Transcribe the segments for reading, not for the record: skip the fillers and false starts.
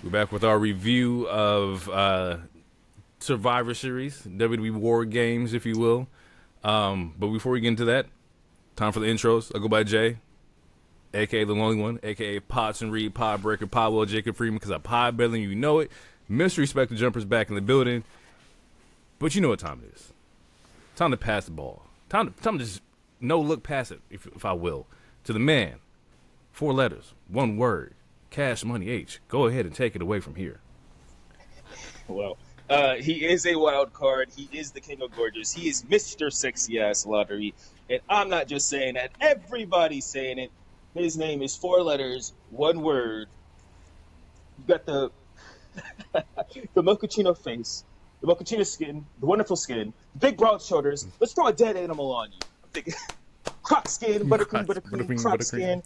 We're back with our review of Survivor Series, WWE WarGames, if you will. But before we get into that, time for the intros. I'll go by Jay, a.k.a. the Lonely One, a.k.a. Bronson Reed, Bron Breakker, Powell, Jacob Freeman, because I pod better than you know it. Mr. Respect the Jumpers back in the building. But you know what time it is. Time to pass the ball. Time to just no-look pass it, if I will, to the man. 4 letters, 1 word, Cash Money H. Go ahead and take it away from here. Well, he is a wild card. He is the king of gorgeous. He is Mr. Sexy Ass Lottery. And I'm not just saying that. Everybody's saying it. His name is 4 letters, 1 word. You got the the mochaccino face, the mochaccino skin, the wonderful skin, big broad shoulders. Let's throw a dead animal on you. I'm thinking croc skin, buttercream, croc skin.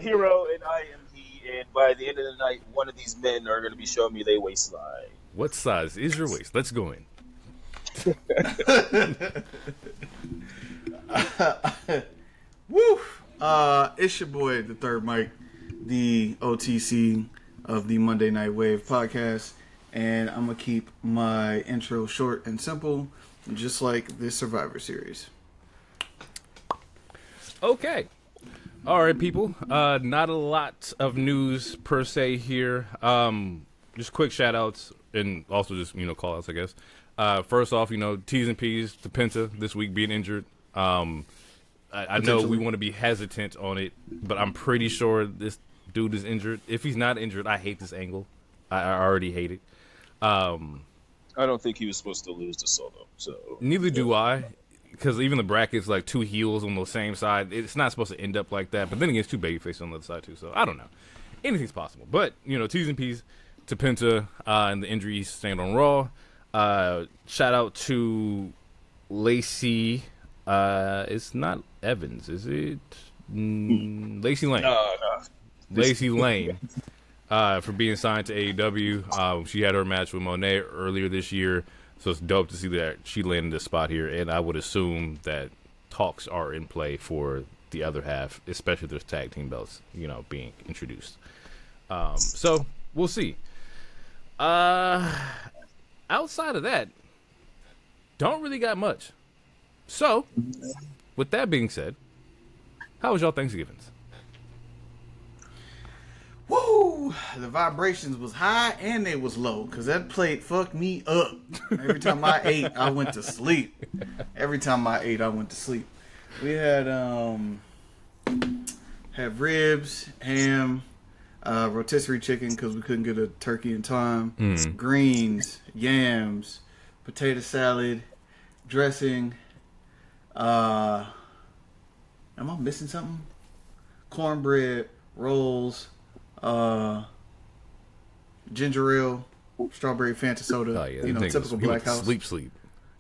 Hero, and I am he. And by the end of the night, one of these men are going to be showing me their waistline. What size is your waist? Let's go in. Woo! It's your boy, the third Mike, the OTC of the Monday Night Wave podcast, and I'm gonna keep my intro short and simple, just like this Survivor Series. Okay. All right, people. Not a lot of news per se here. Just quick shout outs and also just, call outs, I guess. First off, T's and P's to Penta this week being injured. I know we want to be hesitant on it, but I'm pretty sure this dude is injured. If he's not injured, I hate this angle. I already hate it. I don't think he was supposed to lose to Solo. So neither do I. Because even the bracket's like 2 heels on the same side. It's not supposed to end up like that. But then again, it's 2 babyfaces on the other side, too. So, I don't know. Anything's possible. But, T's and P's to Penta and the injuries staying on Raw. Shout out to Lacey. It's not Evans, is it? Lacey Lane. No. Lacey Lane for being signed to AEW. She had her match with Monet earlier this year. So it's dope to see that she landed this spot here, and I would assume that talks are in play for the other half, especially there's tag team belts, being introduced. So we'll see. Outside of that, don't really got much. So, with that being said, how was y'all Thanksgivings? Woo! The vibrations was high and they was low, because that plate fucked me up. Every time I ate, I went to sleep. We had ribs, ham, rotisserie chicken because we couldn't get a turkey in time, greens, yams, potato salad, dressing. Am I missing something? Cornbread, rolls, ginger ale, strawberry Fanta soda. Oh, yeah, typical Black House. Sleep.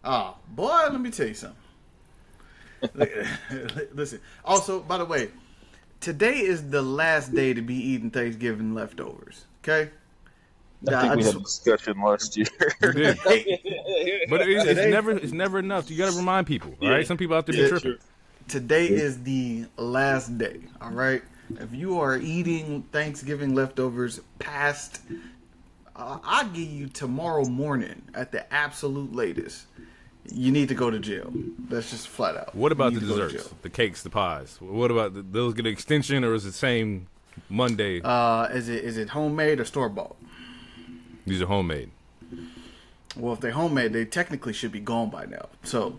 Oh, boy, let me tell you something. Listen. Also, by the way, today is the last day to be eating Thanksgiving leftovers. Okay. I think we had a discussion last year. You did. But it's never enough. You got to remind people. All right. Some people out there be tripping. Today is the last day. All right. If you are eating Thanksgiving leftovers past, I'll give you tomorrow morning at the absolute latest. You need to go to jail. That's just flat out. What about the desserts, the cakes, the pies? What about those? Get an extension, or is it same Monday? Is it homemade or store bought? These are homemade. Well, if they're homemade, they technically should be gone by now. So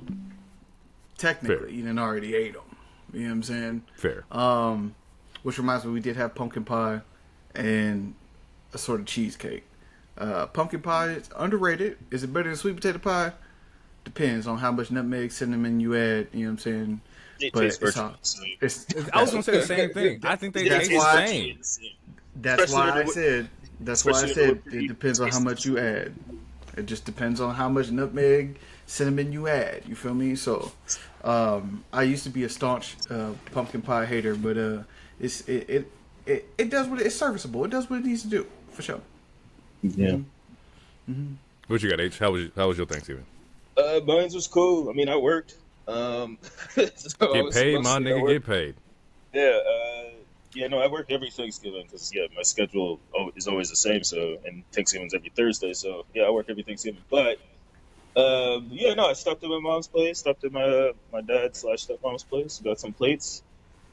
technically, Fair. you done already ate them. You know what I'm saying? Fair. Which reminds me, we did have pumpkin pie and a sort of cheesecake. Pumpkin pie is underrated. Is it better than sweet potato pie? Depends on how much nutmeg, cinnamon you add. You know what I'm saying? But I was gonna say the same thing. I think they taste the same. That's why I said. That's why I said it depends on how much you add. It just depends on how much nutmeg, cinnamon you add. You feel me? So, I used to be a staunch pumpkin pie hater, but it does what it's serviceable. It does what it needs to do for sure. Yeah. Mm-hmm. What you got, H? How was your Thanksgiving? Mine was cool. I mean, I worked. So get paid, my nigga. Get paid. Yeah. Yeah, no, I work every Thanksgiving because my schedule is always the same. So, and Thanksgiving's every Thursday. So yeah, I work every Thanksgiving. But no, I stopped at my mom's place, stopped at my dad / stepmom's place, got some plates,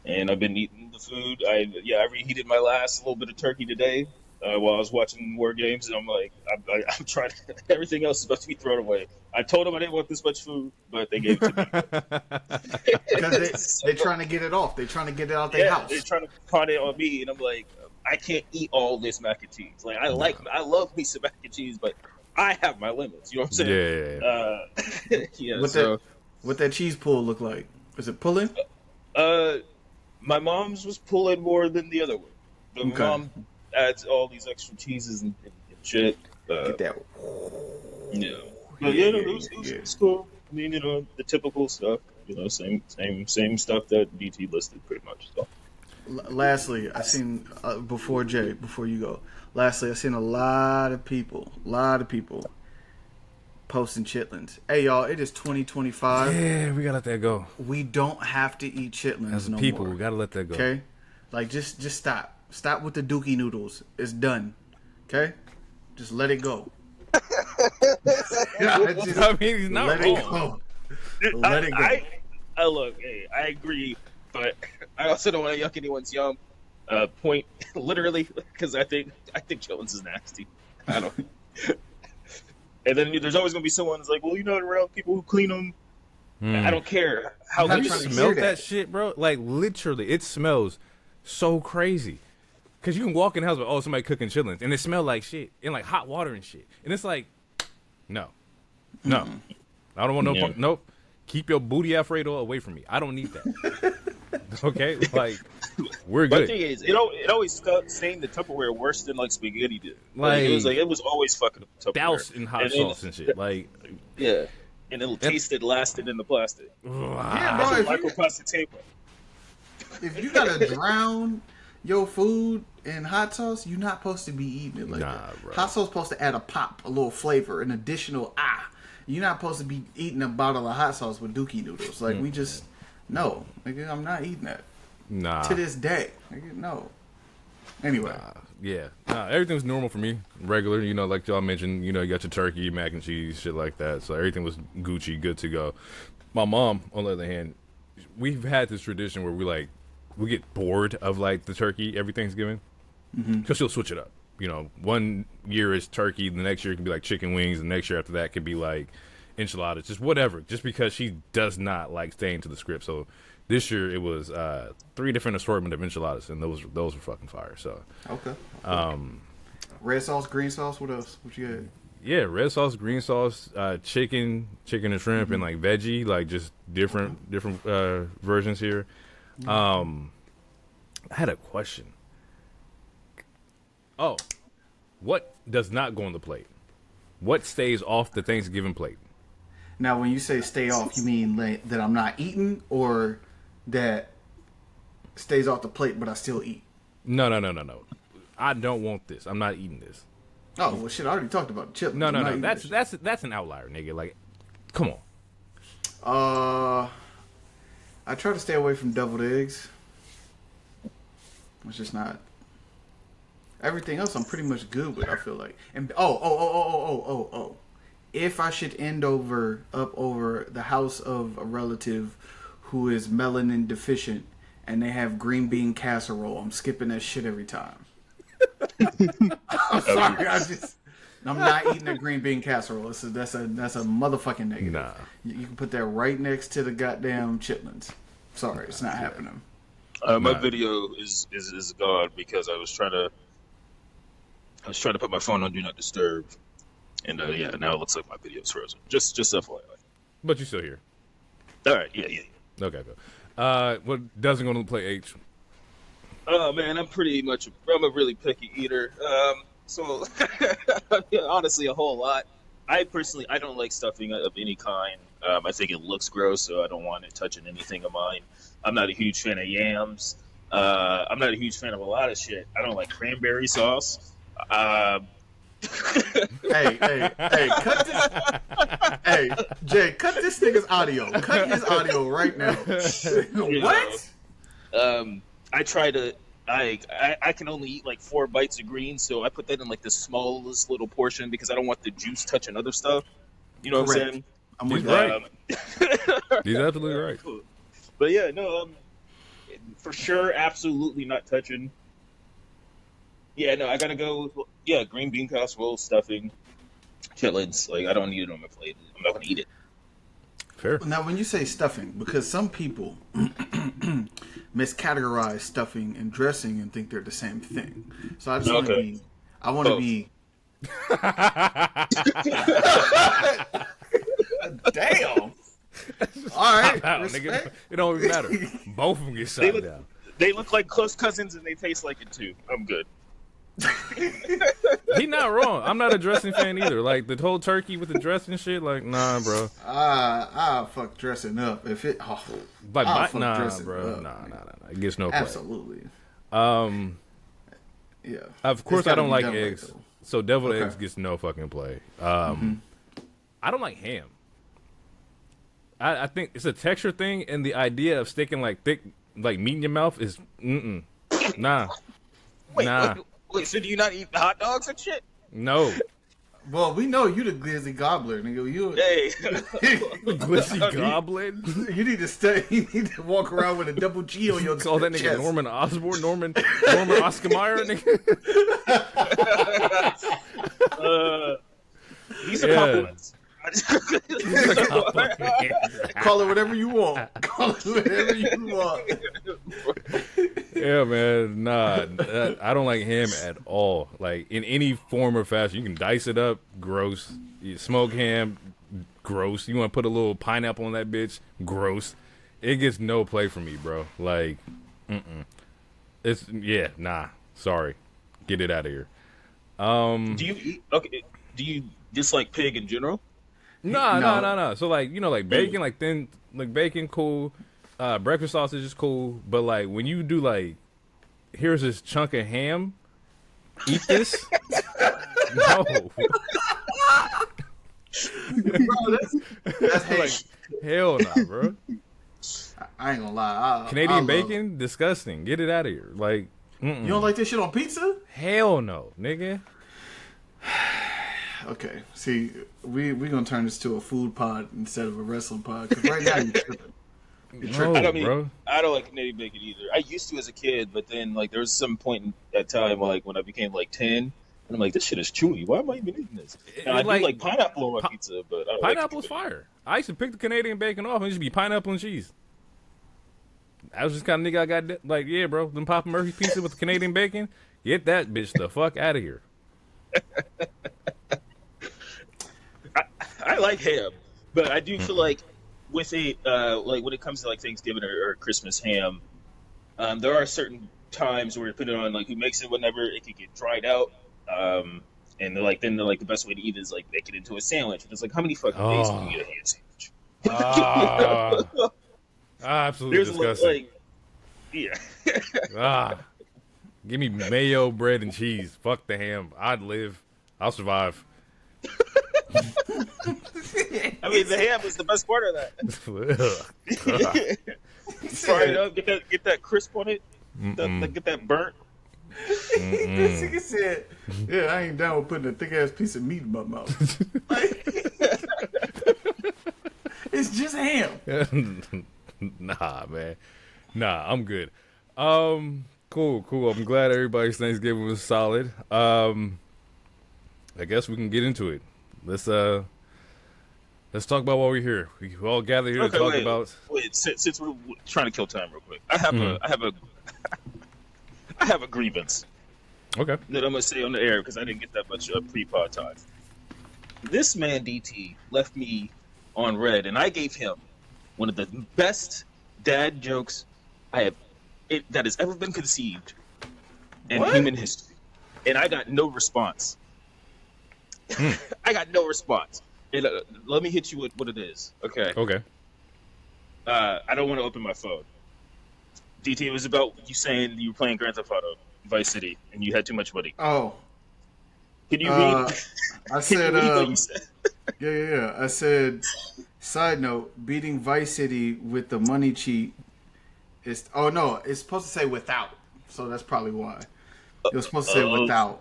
and I've been eating the food. I reheated my last little bit of turkey today while I was watching War Games, and I'm like, I'm trying. Everything else is about to be thrown away. I told them I didn't want this much food, but they gave it to me. Because they're trying to get it off. They're trying to get it out their house. They're trying to pawn it on me, and I'm like, I can't eat all this mac and cheese. Like, I love me some mac and cheese, but I have my limits. You know what I'm saying? Yeah. What that cheese pull look like? Is it pulling? My mom's was pulling more than the other one. The mom adds all these extra cheeses and shit. Get that. Yeah. But it was cool. I mean, the typical stuff. Same stuff that DT listed pretty much. So. Lastly, I seen before you go. Lastly, I seen a lot of people posting chitlins. Hey y'all, it is 2025. Yeah, we gotta let that go. We don't have to eat chitlins As no people, more. we gotta let that go. Okay, like just stop. Stop with the dookie noodles. It's done. Okay, just let it go. I mean, he's not let wrong. it go. Let it go. I look, hey, I agree, but I also don't want to yuck anyone's yum. Point literally, because I think chitlins is nasty. I don't. And then there's always gonna be someone who's like, well, you're not around people who clean them. I don't care how Have they you try to smelled that shit, bro? Like literally, it smells so crazy. Cause you can walk in the house with somebody cooking chitlins, and it smell like shit and like hot water and shit, and it's like, no, I don't want no. Nope. Keep your booty Alfredo away from me. I don't need that. Okay, like we're good. But the thing is, it always stained the Tupperware worse than like spaghetti did. Like it was always fucking Tupperware. Doused in hot sauce and shit. Like yeah, and it lasted in the plastic. Yeah, bro. Microplastic tape. If you gotta drown your food in hot sauce, you're not supposed to be eating it like that. Bro. Hot sauce supposed to add a pop, a little flavor, an additional You're not supposed to be eating a bottle of hot sauce with dookie noodles. Like we just no, nigga, I'm not eating that. Nah. To this day, nigga, no. Anyway, everything was normal for me, regular. Like y'all mentioned, you got your turkey, mac and cheese, shit like that. So everything was Gucci, good to go. My mom, on the other hand, we've had this tradition where we get bored of like the turkey every Thanksgiving because she'll switch it up. One year is turkey, the next year it can be like chicken wings, the next year after that could be like enchiladas, just whatever. Just because she does not like staying to the script. So this year it was 3 different assortment of enchiladas, and those were fucking fire. So okay. Red sauce, green sauce. What else? What you got? Yeah, red sauce, green sauce, chicken and shrimp, and like veggie, like just different versions here. I had a question. Oh, what does not go on the plate? What stays off the Thanksgiving plate? Now, when you say stay off, you mean that I'm not eating, or that stays off the plate but I still eat? No. I don't want this. I'm not eating this. Oh well, shit! I already talked about the chip. No. That's an outlier, nigga. Like, come on. I try to stay away from deviled eggs. It's just not. Everything else I'm pretty much good with, I feel like. And if I should end up over the house of a relative who is melanin deficient and they have green bean casserole, I'm skipping that shit every time. I'm sorry, I'm not eating a green bean casserole. That's a motherfucking negative. Nah. You can put that right next to the goddamn chitlins. Sorry, it's not happening. My video is gone because I was trying to put my phone on Do Not Disturb, and now it looks like my video's frozen. Just FYI. But you're still here. All right, yeah. Okay, good. What doesn't go on the plate, H? Oh man, I'm a really picky eater. So honestly, a whole lot. I don't like stuffing of any kind. I think it looks gross, so I don't want it touching anything of mine. I'm not a huge fan of yams. I'm not a huge fan of a lot of shit. I don't like cranberry sauce. Hey, cut this. Hey, Jay, cut this nigga's audio. Cut his audio right now. What? I try to I can only eat like 4 bites of greens, so I put that in like the smallest little portion because I don't want the juice touching other stuff. You know Correct. what I'm saying? I'm He's with right. that. He's absolutely right. Cool. But yeah, no, for sure, absolutely not touching. Yeah, no, I gotta go. Yeah, green bean casserole, stuffing, chitlins. Like I don't need it on my plate. I'm not gonna eat it. Fair. Now, when you say stuffing, because some people miscategorize stuffing and dressing and think they're the same thing. So I just want to Okay. be. I want to Both. be. Damn. All right. Wow, nigga, Respect. it don't even matter. Both of them get shot down. They look like close cousins and they taste like it too. I'm good. He not wrong. I'm not a dressing fan either. Like the whole turkey with the dressing shit. Like nah, bro. I'll fuck dressing up if it. Oh, Like I'll my, fuck nah, dressing bro. up. Nah. It gets no play. Absolutely. Yeah. Of course, It's I gotta don't be like done right, eggs. though. So deviled Okay. eggs gets no fucking play. I don't like ham. I think it's a texture thing, and the idea of sticking like thick like meat in your mouth is nah. Wait, so do you not eat hot dogs and shit? No. Well, we know you the glizzy gobbler, nigga. You, Hey, Glizzy goblin. you need to stay. You need to walk around with a double G on your Call that nigga chest. Norman Osborn, Norman Oscar Mayer, nigga. these are Yeah. compliments. Call it whatever you want. Call it whatever you want. Yeah, man. Nah, I don't like ham at all. Like in any form or fashion, you can dice it up, gross. You smoke ham, gross. You want to put a little pineapple on that bitch, gross. It gets no play for me, bro. Like, it's nah. Sorry, get it out of here. Do you eat? Okay. Do you dislike pig in general? No. So like, like bacon, like thin, like bacon, cool. Breakfast sausage is cool, but like when you do like, here's this chunk of ham, eat this. No, That's hate. like hell no, bro. I ain't gonna lie. I Canadian love- bacon, disgusting. Get it out of here. Like, You don't like this shit on pizza? hell no, nigga. Okay. See, we gonna turn this to a food pod instead of a wrestling pod. Because right now you're tripping. You're tripping. No, I mean, bro. I don't like Canadian bacon either. I used to as a kid, but then like there was some point in that time like when I became like 10, and I'm like, this shit is chewy. Why am I even eating this? And I like- do like pineapple on my pizza, but I don't Pineapple's like fire. I used to pick the Canadian bacon off and it just be pineapple and cheese. I was just kind of nigga I got like, yeah, bro, them Papa Murphy pizza with the Canadian bacon, get that bitch the fuck out of here. I like ham, but I do feel like with a like when it comes to like Thanksgiving or Christmas ham, there are certain times where depending on like who makes it, whenever it could get dried out, and then the best way to eat is like make it into a sandwich. And it's like how many fucking days can you get a ham sandwich? Absolutely There's disgusting. yeah. Give me mayo, bread, and cheese. Fuck the ham. I'd live. I'll survive. I mean, the ham is the best part of that. Fry it up, get that crisp on it, get that burnt. This nigga said, "Yeah, I ain't down with putting a thick ass piece of meat in my mouth." Like, it's just ham. Nah, man. Nah, I'm good. Cool. I'm glad everybody's Thanksgiving was solid. I guess we can get into it. Let's talk about why we're here. We all gathered here to talk about. Wait, since we're trying to kill time real quick, I have a grievance Okay. that I'm gonna say on the air because I didn't get that much pre-pod time. This man DT left me on red, and I gave him one of the best dad jokes that has ever been conceived in human history, and I got no response. I got no response. And, let me hit you with what it is. Okay. Okay. I don't want to open my phone. DT, it was about you saying you were playing Grand Theft Auto Vice City and you had too much money. Oh, Can you read? I said, Can you read what you said? yeah. I said, side note, beating Vice City with the money cheat is. Oh no, it's supposed to say without. so that's probably why. You're supposed to say without.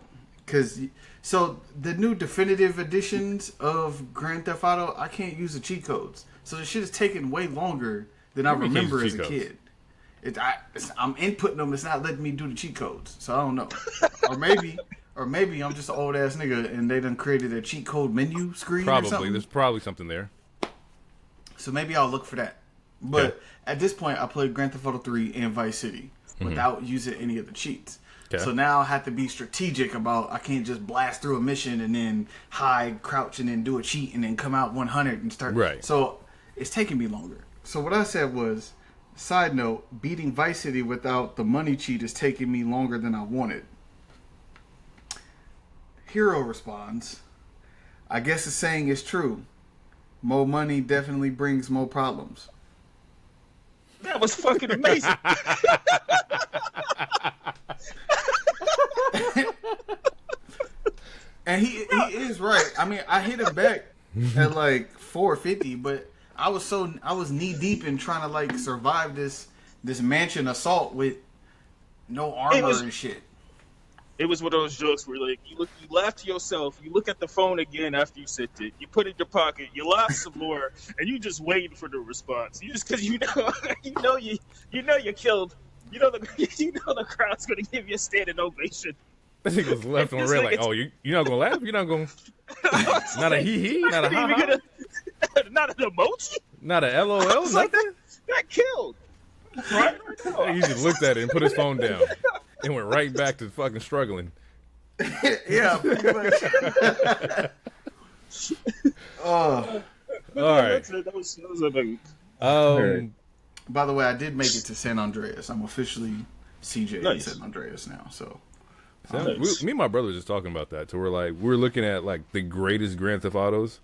So the new definitive editions of Grand Theft Auto, I can't use the cheat codes. So the shit is taking way longer than I remember as a kid. I'm inputting them. It's not letting me do the cheat codes. So I don't know. or maybe I'm just an old ass nigga and they done created a cheat code menu screen. Probably. Or something. There's probably something there. So maybe I'll look for that. But at this point, I played Grand Theft Auto 3 and Vice City without using any of the cheats. Okay. So now I have to be strategic about, I can't just blast through a mission and then hide, crouch, and then do a cheat and then come out 100 and start. Right. So it's taking me longer. So what I said was, side note, beating Vice City without the money cheat is taking me longer than I wanted. Hero responds, I guess the saying is true. More money definitely brings more problems. That was fucking amazing. And he is right. I mean, I hit him back at like 450, but I was knee deep in trying to like survive this mansion assault with no armor and shit. It was one of those jokes where like you laugh to yourself, you look at the phone again after you sent it, you put it in your pocket, you laugh some more, and you just waiting for the response. You just because you know you killed. You know the crowd's gonna give you a standing ovation. That nigga was left on red like, oh, you're not gonna laugh? You're not gonna... Not a hee-hee? Not a ha-ha? Not an emoji? Not a LOL? Nothing? Like, that killed. Right now. He just looked at it and put his phone down and went right back to fucking struggling. Yeah, pretty much. All right. That was a big... By the way, I did make it to San Andreas. I'm officially CJ in San Andreas now, so... Me and my brother were just talking about that. So we're looking at like the greatest Grand Theft Autos,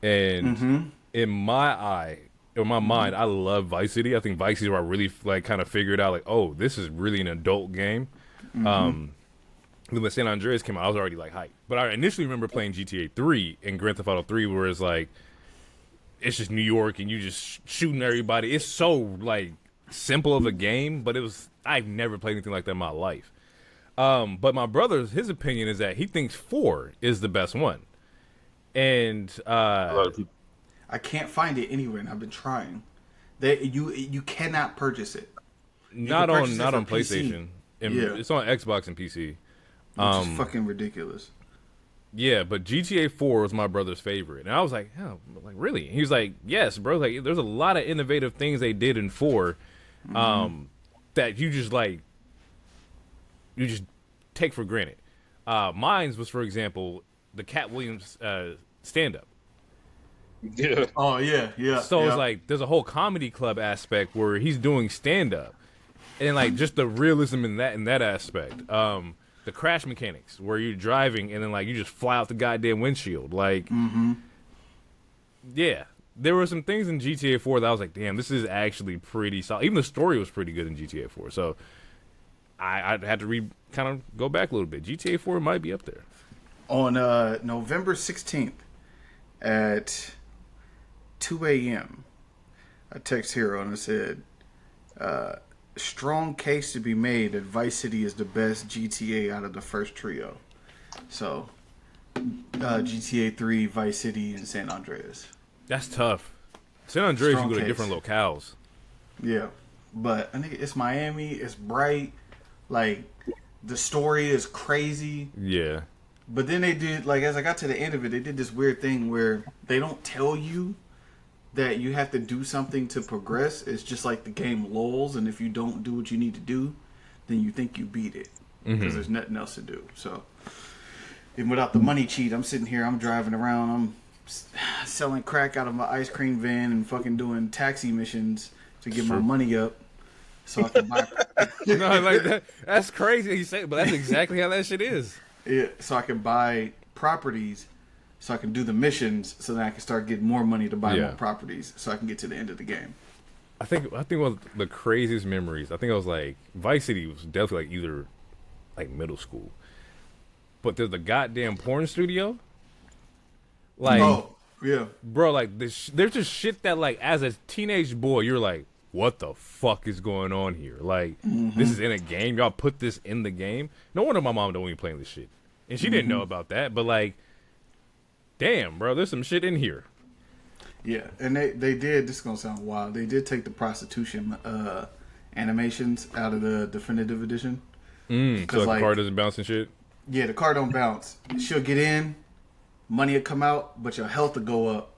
and in my mind, I love Vice City. I think Vice City is where I really like kind of figured out like, oh, this is really an adult game. When San Andreas came out, I was already like hyped. But I initially remember playing GTA 3 and Grand Theft Auto 3, where it's like it's just New York and you just shooting everybody. It's so like simple of a game, but I've never played anything like that in my life. But my brother's, his opinion is that he thinks 4 is the best one. And a lot of people. I can't find it anywhere, and I've been trying. You cannot purchase it. Not on PlayStation. It's on Xbox and PC. Which is fucking ridiculous. Yeah, but GTA 4 was my brother's favorite. And I was like, oh, like really? He was like, yes, bro. Like, there's a lot of innovative things they did in 4 that you just take for granted. Mine was, for example, the Cat Williams stand-up. Yeah. Oh, yeah. So it's like, there's a whole comedy club aspect where he's doing stand-up. And, like, just the realism in that aspect. The crash mechanics, where you're driving and then, like, you just fly out the goddamn windshield. Like, yeah. There were some things in GTA 4 that I was like, damn, this is actually pretty solid. Even the story was pretty good in GTA 4. So I had to kind of go back a little bit. GTA 4 might be up there. On November 16th at 2 a.m., I text Hero and I said, strong case to be made that Vice City is the best GTA out of the first trio. So, GTA 3, Vice City, and San Andreas. That's tough. San Andreas, Strong you go to case. different locales. Yeah. But I think it's Miami, it's bright. Like, the story is crazy. Yeah. But then they did, like, as I got to the end of it, they did this weird thing where they don't tell you that you have to do something to progress. It's just like the game lulls, and if you don't do what you need to do, then you think you beat it. Because there's nothing else to do. So, even without the money cheat, I'm sitting here, I'm driving around, I'm selling crack out of my ice cream van and fucking doing taxi missions to get my money up. So I can buy. No, like that. That's crazy. You say, but that's exactly how that shit is. Yeah, so I can buy properties, so I can do the missions, so that I can start getting more money to buy more properties, so I can get to the end of the game. I think one of the craziest memories. I think I was like Vice City was definitely like either like middle school, but there's a goddamn porn studio. Like, oh yeah, bro, like there's just shit that like as a teenage boy you're like, what the fuck is going on here? Like, this is in a game. Y'all put this in the game. No wonder my mom don't even play this shit, and she didn't know about that. But like, damn, bro, there's some shit in here. Yeah, and they did. This is gonna sound wild. They did take the prostitution animations out of the definitive edition. So like, the car doesn't bounce and shit. Yeah, the car don't bounce. She'll get in, money will come out, but your health will go up,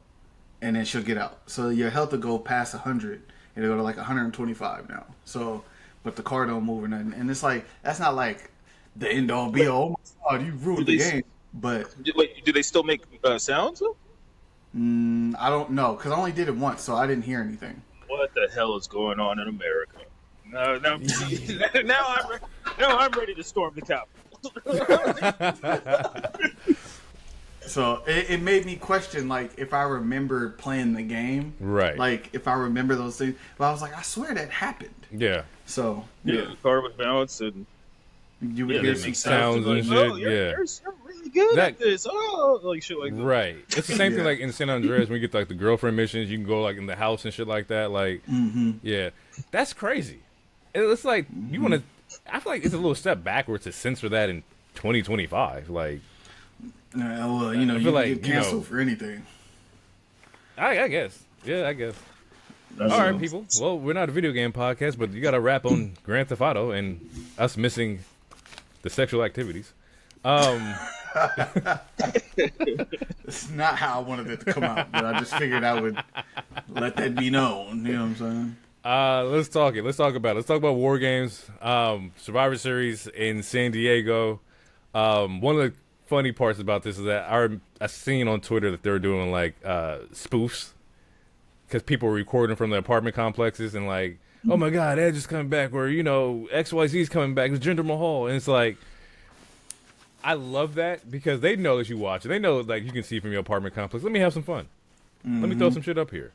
and then she'll get out. So your health will go past 100, and it'll go to like 125 now. So, but the car don't move or nothing. And it's like, that's not like the end all be all. Oh my God, you ruined the game. But wait, do they still make sounds? I don't know, because I only did it once, so I didn't hear anything. What the hell is going on in America? No, now I'm ready to storm the Capitol. So it made me question, like, if I remember playing the game, right? Like, if I remember those things. But I was like, I swear that happened. Yeah. So yeah, the car would bounce and you would hear some sounds and shit. Oh, you're really good at this. Oh, like shit like that. Right. It's the same thing like in San Andreas when you get like the girlfriend missions. You can go like in the house and shit like that. Like, yeah, that's crazy. It's like you want to. I feel like it's a little step backwards to censor that in 2025. Like, well, you know, you like, get canceled for anything. I guess. Yeah, I guess. All right, people. Well, we're not a video game podcast, but you got to rap on Grand Theft Auto and us missing the sexual activities. It's not how I wanted it to come out, but I just figured I would let that be known. You know what I'm saying? Let's talk it. Let's talk about it. Let's talk about WarGames, Survivor Series in San Diego. One of the funny parts about this is that I seen on Twitter that they were doing like spoofs because people were recording from the apartment complexes and like, oh my God, Edge is coming back, or you know, XYZ is coming back, it's Jinder Mahal, and it's like, I love that because they know that you watch it. They know like you can see from your apartment complex. Let me have some fun. Let me throw some shit up here.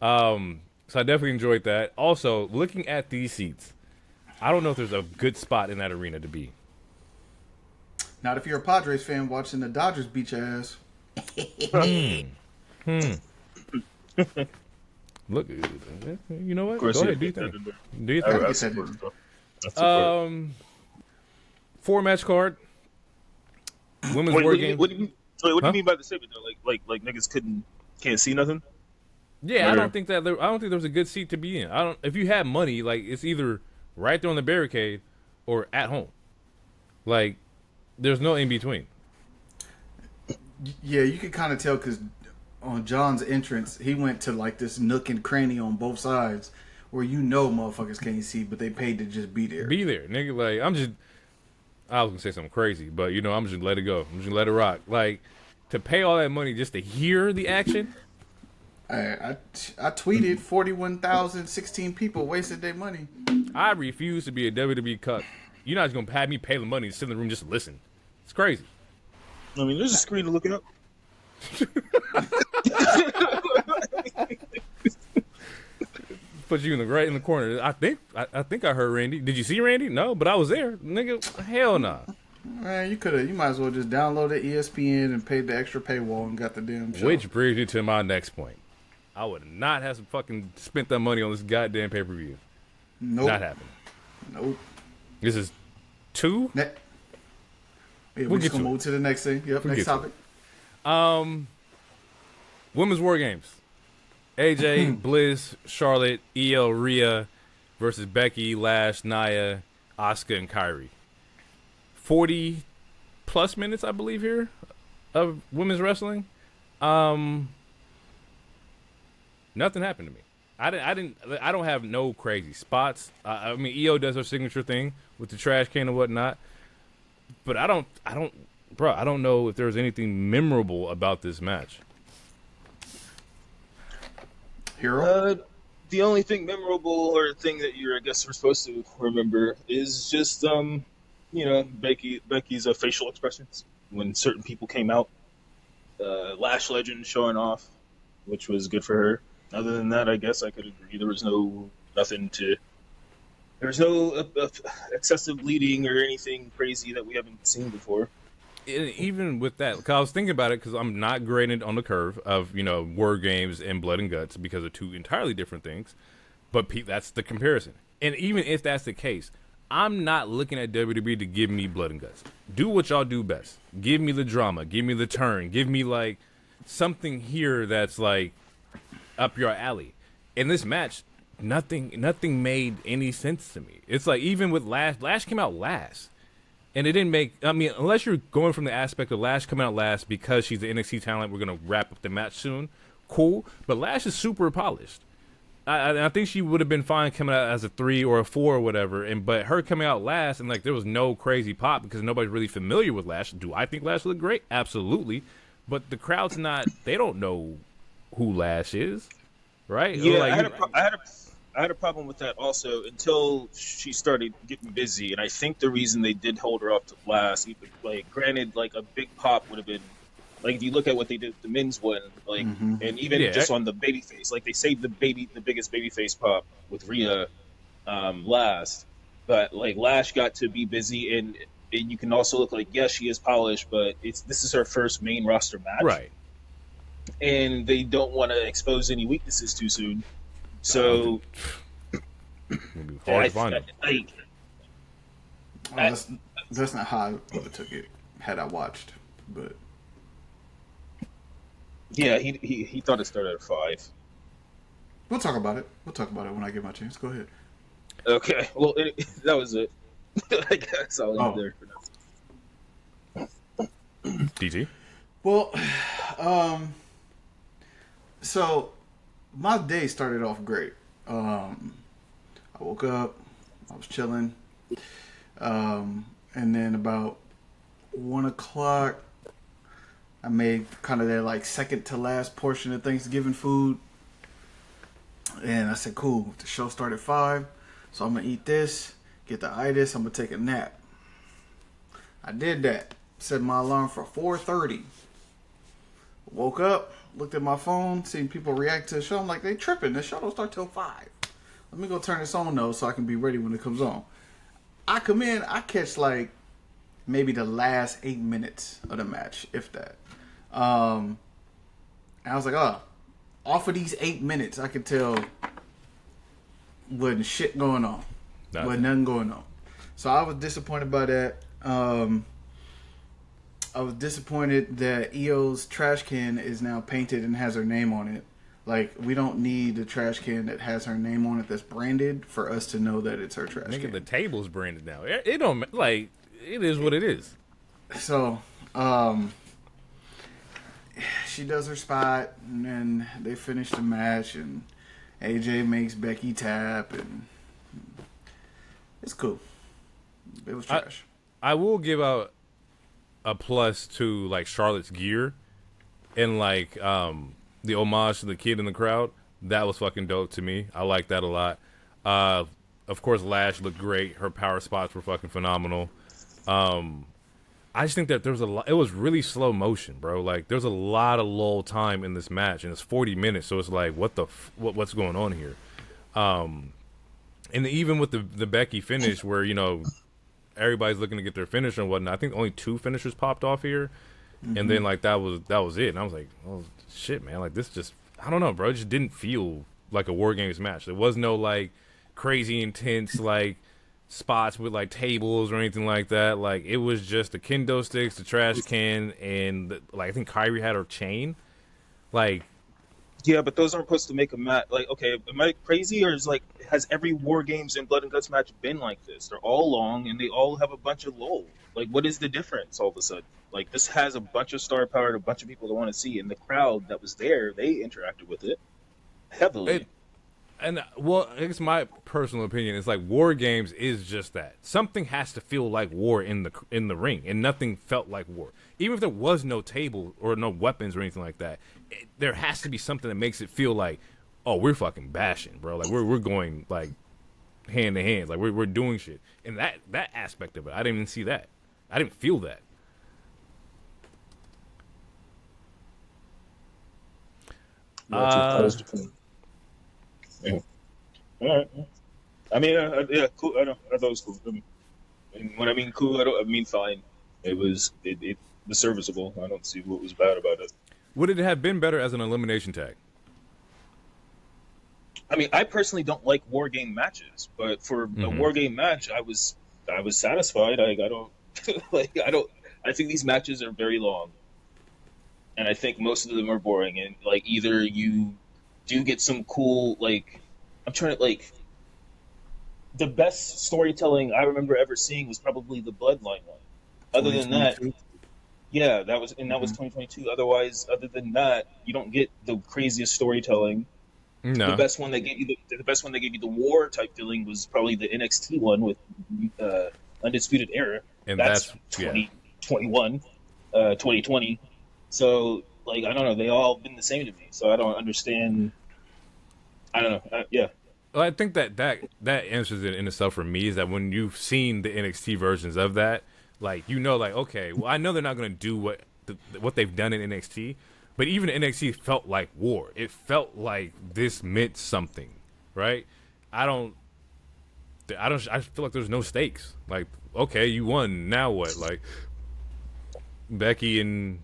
So I definitely enjoyed that. Also, looking at these seats, I don't know if there's a good spot in that arena to be. Not if you're a Padres fan watching the Dodgers beat your ass. Look, you know what? Go ahead, do you think? Do you think? 4-match card. Women's War Game. What do you mean by the statement though? Like niggas can't see nothing? Yeah, I don't think there's a good seat to be in. If you have money, like it's either right there on the barricade or at home. Like there's no in between. Yeah, you can kind of tell because on John's entrance, he went to like this nook and cranny on both sides where you know motherfuckers can't see, but they paid to just be there. Be there, nigga. Like I was gonna say something crazy, but you know, I'm just gonna let it go. I'm just gonna let it rock. Like to pay all that money just to hear the action. I tweeted 41,016 people wasted their money. I refuse to be a WWE cut. You're not just gonna have me pay the money to sit in the room just to listen. It's crazy. I mean, there's a screen to look it up. Put you right in the corner. I think I heard Randy. Did you see Randy? No, but I was there, nigga. Hell nah. Man, you might as well just download the ESPN and paid the extra paywall and got the damn show. Which brings you to my next point. I would not have fucking spent that money on this goddamn pay-per-view. Nope. Not happening. Nope. This is 2? Yeah, we're just gonna move to the next thing. Yep, next topic. Women's War Games. AJ, Bliss, Charlotte, Iyo, Rhea versus Becky, Lash, Nia, Asuka, and Kyrie. 40 plus minutes, I believe, here of women's wrestling. Nothing happened to me. I don't have no crazy spots. I mean, Iyo does her signature thing with the trash can and whatnot, but I don't know if there's anything memorable about this match. Hero? The only thing memorable or thing that I guess we're supposed to remember is just Becky's facial expressions when certain people came out. Lash Legend showing off, which was good for her. Other than that, I guess I could agree. There was no excessive bleeding or anything crazy that we haven't seen before. Even with that, cause I was thinking about it because I'm not graded on the curve of War Games and Blood and Guts because of two entirely different things. But that's the comparison. And even if that's the case, I'm not looking at WWE to give me blood and guts. Do what y'all do best. Give me the drama. Give me the turn. Give me like something here that's like up your alley. In this match, nothing made any sense to me. It's like even with Lash came out last. And it didn't make, I mean, unless you're going from the aspect of Lash coming out last because she's the NXT talent, we're going to wrap up the match soon. Cool. But Lash is super polished. I think she would have been fine coming out as a 3 or a 4 or whatever. But her coming out last and like there was no crazy pop because nobody's really familiar with Lash. Do I think Lash looked great? Absolutely. But the crowd's not, they don't know who Lash is. Right? Yeah, like, I had a problem with that also until she started getting busy, and I think the reason they did hold her up to last, like, granted, like a big pop would have been, like, if you look at what they did with the men's one, like, and even just on the babyface, like they saved the biggest babyface pop with Rhea last, but like Lash got to be busy, and you can also look like yes, she is polished, but this is her first main roster match, right? And they don't want to expose any weaknesses too soon. So, hard to find that's not how I would have took it had I watched. But yeah, he thought it started at 5. We'll talk about it. When I get my chance. Go ahead. Okay. Well, that was it. I guess I'll leave there for now. DG. Well, so my day started off great. I woke up, I was chilling, and then about 1 o'clock, I made kind of that like second to last portion of Thanksgiving food, and I said, "Cool, the show started at 5, so I'm gonna eat this, get the itis, I'm gonna take a nap." I did that. Set my alarm for 4:30. Woke up, looked at my phone, seen people react to the show. I'm like, they tripping. The show don't start till 5. Let me go turn this on though, so I can be ready when it comes on. I come in, I catch like maybe the last 8 minutes of the match, if that. And I was like, off of these 8 minutes, I could tell wasn't shit going on. Wasn't nothing going on. So I was disappointed by that. I was disappointed that Io's trash can is now painted and has her name on it. Like, we don't need a trash can that has her name on it that's branded for us to know that it's her trash can. The table's branded now. It don't, like, it is what it is. So, she does her spot, and then they finish the match, and AJ makes Becky tap, and it's cool. It was trash. I will give out a plus to like Charlotte's gear and like the homage to the kid in the crowd. That was fucking dope to me. I like that a lot. Of course, Lash looked great. Her power spots were fucking phenomenal. I just think that there was a lot. It was really slow motion, bro. Like there's a lot of lull time in this match, and it's 40 minutes. So it's like, what's going on here? And even with the Becky finish, where everybody's looking to get their finish and whatnot. I think only 2 finishers popped off here, and then like that was it. And I was like, oh shit, man, like this just, I don't know, bro. It just didn't feel like a WarGames match. There was no like crazy intense like spots with like tables or anything like that. Like it was just the kendo sticks, the trash can, and like I think Kyrie had her chain. Like, yeah, but those aren't supposed to make a match. Like, okay, am I crazy, or has every WarGames and Blood and Guts match been like this? They're all long and they all have a bunch of lull. Like, what is the difference all of a sudden? Like, this has a bunch of star power and a bunch of people that want to see, and the crowd that was there, they interacted with it heavily. And well, I guess my personal opinion is like WarGames is just that. Something has to feel like war in the ring, and nothing felt like war. Even if there was no table or no weapons or anything like that, there has to be something that makes it feel like, oh, we're fucking bashing, bro. Like we're going like hand to hand, like we're doing shit. And that aspect of it, I didn't even see that. I didn't feel that. Yeah. All right. I mean, yeah, cool. I thought it was cool. And when I mean cool, I mean fine. It was serviceable. I don't see what was bad about it. Would it have been better as an elimination tag? I mean, I personally don't like war game matches, but for a war game match, I was satisfied. I don't I don't. I think these matches are very long, and I think most of them are boring. And like either you do get some cool I'm trying to the best storytelling I remember ever seeing was probably the Bloodline one. Other than that, 2022. yeah, that was 2022. Otherwise, other than that, you don't get the craziest storytelling. The No, best one they gave you, the best one they gave you, the war type feeling was probably the NXT one with Undisputed Era. and That's yeah. 2021, 2020. So I don't know, they all been the same to me. So I don't understand. I don't know. Yeah, Well, I think that answers it in itself for me is that when you've seen the NXT versions of that, okay, well, I know they're not going to do what they've done in NXT, but even NXT felt like war. It felt like this meant something, right? I feel like there's no stakes. Like, okay, you won. Now what? Like, Becky and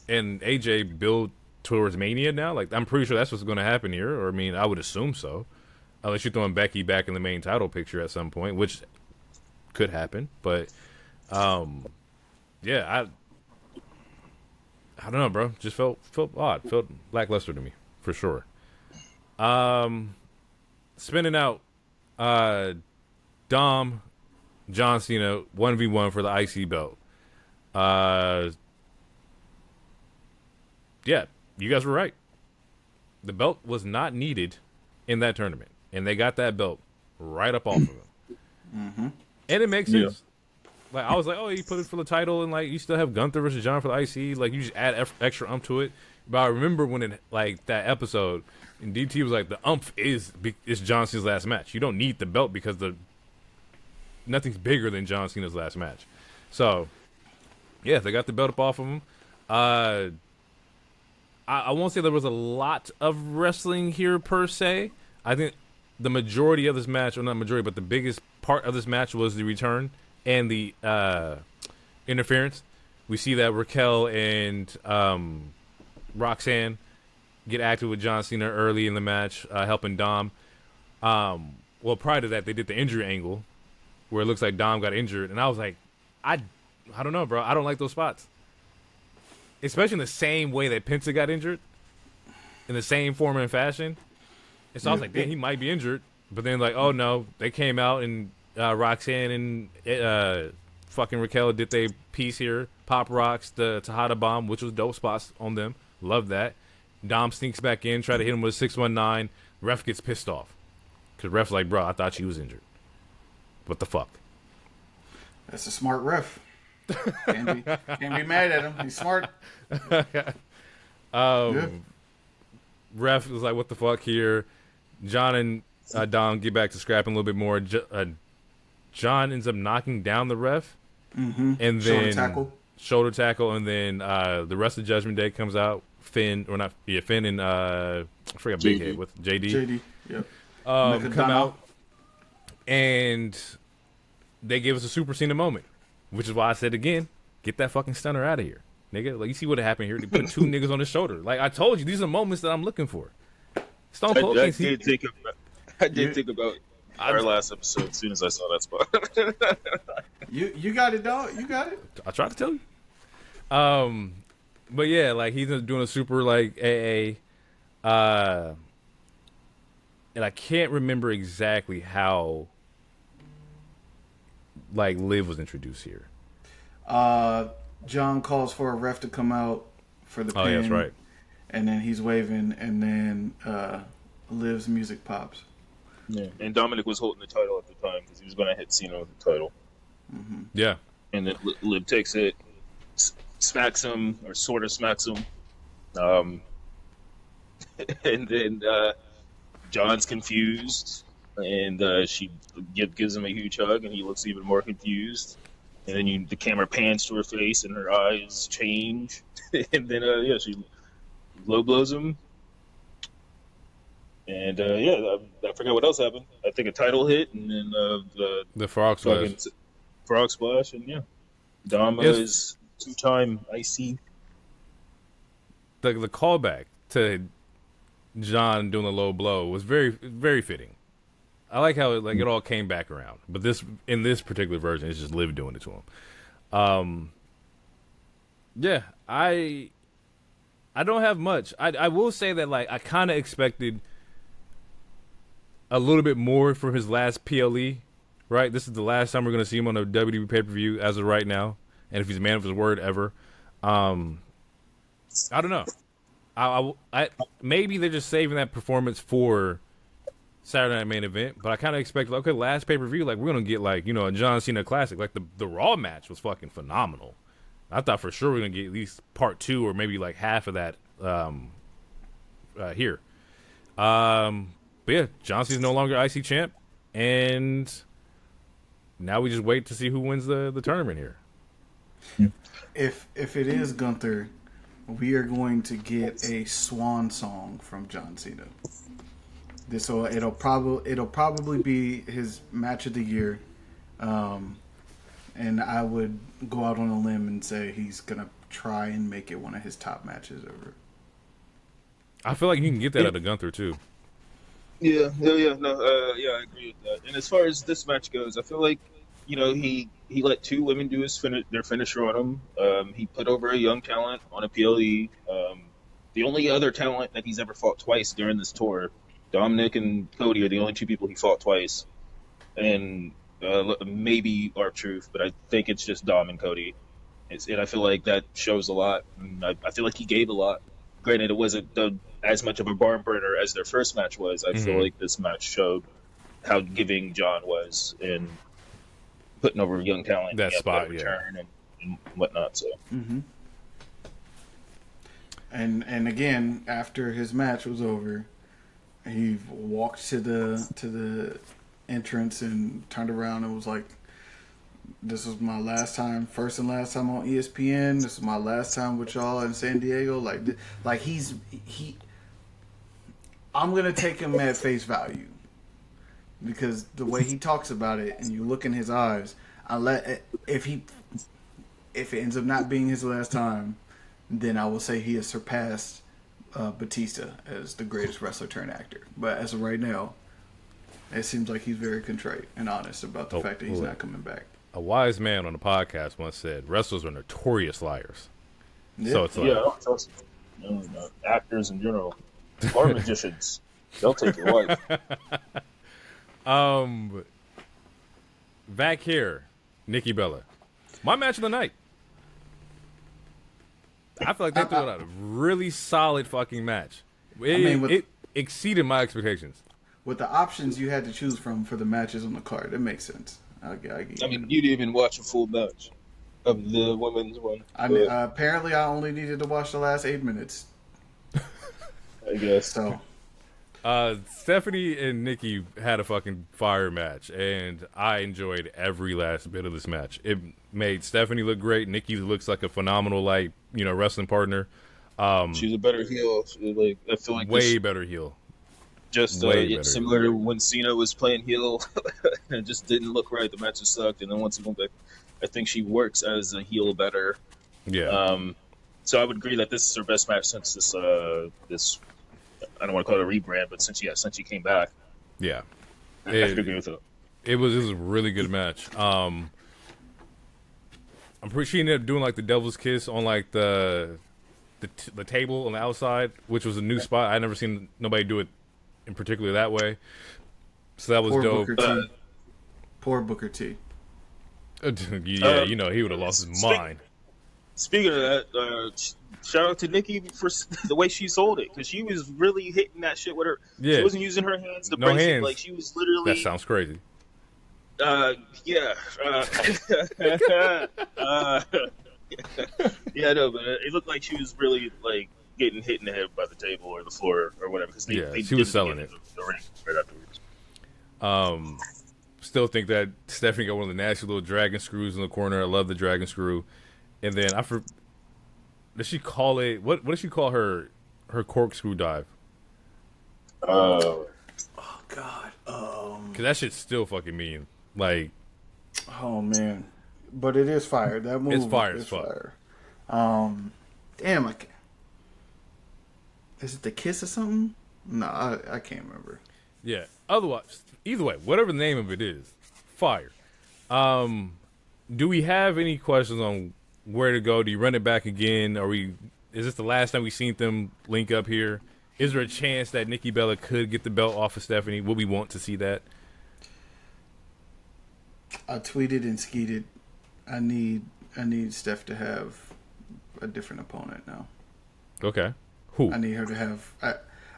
AJ build towards Mania now. Like, I'm pretty sure that's what's going to happen here. Or I mean, I would assume so, unless you're throwing Becky back in the main title picture at some point, which could happen. But yeah, I don't know, bro. Just felt odd. Felt lackluster to me for sure. Spinning out Dom, John Cena 1v1 for the IC belt. Yeah, you guys were right. The belt was not needed in that tournament, and they got that belt right up off of him. And it makes sense. Like, I was like, oh, you put it for the title, and you still have Gunther versus John for the IC. Like, you just add extra umph to it. But I remember when that episode, and DT was like, the umph is John Cena's last match. You don't need the belt because nothing's bigger than John Cena's last match. So, yeah, they got the belt up off of him. I won't say there was a lot of wrestling here per se. I think the majority of this match, or not majority, but the biggest part of this match was the return and the interference. We see that Raquel and Roxanne get active with John Cena early in the match, helping Dom. Well, prior to that, they did the injury angle where it looks like Dom got injured, and I was like, I don't know, bro. I don't like those spots, especially in the same way that Penta got injured, in the same form and fashion. And so I was like, damn, he might be injured. But then oh no, they came out and Roxanne and fucking Raquel did their piece here. Pop rocks the Tejada bomb, which was dope spots on them. Love that. Dom sneaks back in, try to hit him with a 619. Ref gets pissed off. Because ref's like, bro, I thought she was injured. What the fuck? That's a smart ref. Can't be mad at him. He's smart. Ref was like, what the fuck here? John and Dom get back to scrapping a little bit more. John ends up knocking down the ref. And then shoulder tackle, and then the rest of Judgment Day comes out. Finn and I forgot Big Head with JD. Yep. Come out, and they give us a Super Cena moment, which is why I said again, get that fucking stunner out of here, nigga. Like, you see what happened here? They put two niggas on his shoulder. Like, I told you, these are moments that I'm looking for. Stone Cold. I did think about our last episode as soon as I saw that spot. You got it, dog. You got it. I tried to tell you. But yeah, he's doing a super AA. And I can't remember exactly how Liv was introduced here. John calls for a ref to come out for the pin. Oh, yeah, that's right. And then he's waving, and then Liv's music pops. Yeah, and Dominik was holding the title at the time because he was going to hit Cena with the title. Mm-hmm. Yeah. And then Liv takes it, smacks him, or sort of smacks him. And then John's confused, and she gives him a huge hug, and he looks even more confused. And then the camera pans to her face, and her eyes change. And then, she low blows him. And, I forgot what else happened. I think a title hit, and then the frog splash. Frog splash, and yeah. Dom is two-time IC. The callback to John doing the low blow was very, very fitting. I like how it all came back around. But in this particular version, it's just Liv doing it to him. Yeah, I don't have much. I will say that I kind of expected a little bit more from his last PLE. Right, this is the last time we're going to see him on a WWE pay-per-view as of right now, and if he's a man of his word ever. I don't know. I maybe they're just saving that performance for Saturday Night Main Event, but I kind of expected, okay, last pay-per-view, we're going to get, a John Cena classic. The Raw match was fucking phenomenal. I thought for sure we are going to get at least part 2 or maybe, half of that here. But, yeah, John Cena's no longer IC champ, and now we just wait to see who wins the tournament here. If it is Gunther, we are going to get a swan song from John Cena. It'll probably be his match of the year, and I would go out on a limb and say he's gonna try and make it one of his top matches ever. I feel like you can get that out of Gunther too. Yeah, I agree with that. And as far as this match goes, I feel like, he let 2 women do their finisher on him. He put over a young talent on a PLE. The only other talent that he's ever fought twice during this tour, Dominik and Cody, are the only 2 people he fought twice. And maybe R-Truth, but I think it's just Dom and Cody. And I feel like that shows a lot. And I feel like he gave a lot. Granted, it wasn't as much of a barn burner as their first match was. I feel like this match showed how giving John was in putting over young talent. That spot, return and whatnot. So. Mm-hmm. And again, after his match was over, he walked to the entrance and turned around and was like, "This was my last time, first and last time on ESPN. This is my last time with y'all in San Diego." I'm gonna take him at face value because the way he talks about it, and you look in his eyes, if it ends up not being his last time, then I will say he has surpassed Batista as the greatest wrestler turned actor. But as of right now, it seems like he's very contrite and honest about the fact that he's not coming back. A wise man on the podcast once said, "Wrestlers are notorious liars." Yeah. So it's I don't trust actors in general or magicians. They'll take your wife. Back here, Nikki Bella, my match of the night. I feel like they threw out a really solid fucking match. It exceeded my expectations. With the options you had to choose from for the matches on the card, it makes sense. You didn't even watch a full match of the women's one. Apparently, I only needed to watch the last 8 minutes. I guess so. Stephanie and Nikki had a fucking fire match, and I enjoyed every last bit of this match. It made Stephanie look great. Nikki looks like a phenomenal, wrestling partner. She's a better heel. I feel like way better heel. Just similar to when Cena was playing heel, it just didn't look right. The match just sucked, and then once he went back, I think she works as a heel better. Yeah. So I would agree that this is her best match since this I don't want to call it a rebrand, but since she came back. Yeah. I agree with it. It was a really good match. I'm pretty sure she ended up doing the devil's kiss on the table on the outside, which was a new spot. I never seen nobody do it in particular that way. So that was dope. Poor Booker T. Yeah, he would have lost his mind. Speaking of that, shout out to Nikki for the way she sold it, because she was really hitting that shit with her. Yeah. She wasn't using her hands to no brace hands. it. She was literally. That sounds crazy. Yeah. Yeah, no, but it looked like she was really getting hit in the head by the table or the floor or whatever. Cause she was selling it. The ring right afterwards. Still think that Stephanie got one of the nasty little dragon screws in the corner. I love the dragon screw. And then does she call it? What does she call her corkscrew dive? Oh God. Because that shit's still fucking mean. Oh man, but it is fire. That move. It's fire as fuck. Fire. Damn, is it the kiss or something? No, I can't remember. Yeah. Otherwise, either way, whatever the name of it is, fire. Do we have any questions on where to go? Do you run it back again? Is this the last time we seen them link up here? Is there a chance that Nikki Bella could get the belt off of Stephanie? Would we want to see that? I tweeted and skeeted. I need Steph to have a different opponent now. Okay. Who? I need her to have.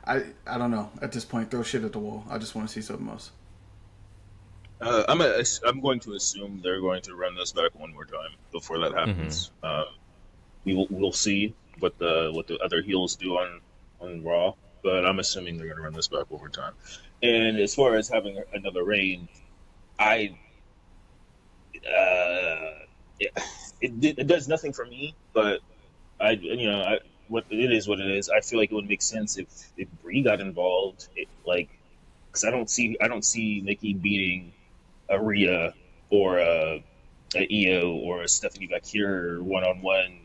I don't know. At this point, throw shit at the wall. I just want to see something else. I'm going to assume they're going to run this back one more time before that happens. We'll see what the other heels do on Raw, but I'm assuming they're going to run this back one more time. And as far as having another reign, it does nothing for me, but what it is what it is. I feel like it would make sense if Brie got involved, because I don't see Nikki beating a Rhea or a Iyo or a Stephanie Bakir one-on-one.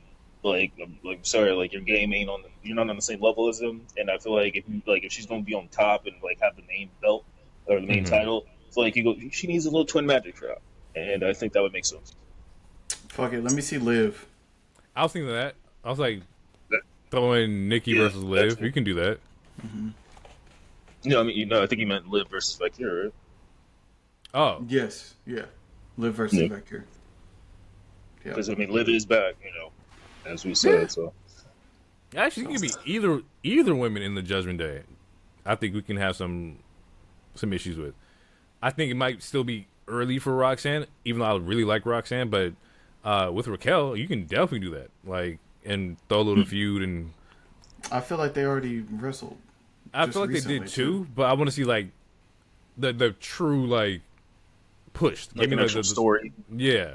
Sorry, your game ain't you're not on the same level as them. And I feel like if she's gonna be on top and have the main belt or the main title, she needs a little twin magic shot, and I think that would make sense. Fuck it, let me see Liv. I was thinking that. I was like, throwing Nikki versus Liv. You can do that. Mm-hmm. I think you meant Liv versus Bakir, right? Oh. Yes, yeah. Liv versus Bakir. Because Liv is back, as we said. Yeah. So actually, it could be either women in the Judgment Day. I think we can have some issues with. I think it might still be early for Roxanne, even though I really like Roxanne. But with Raquel, you can definitely do that, and throw a little feud. And I feel like they already wrestled. I feel like they did too, but I want to see the true push. Give me an actual story. Yeah.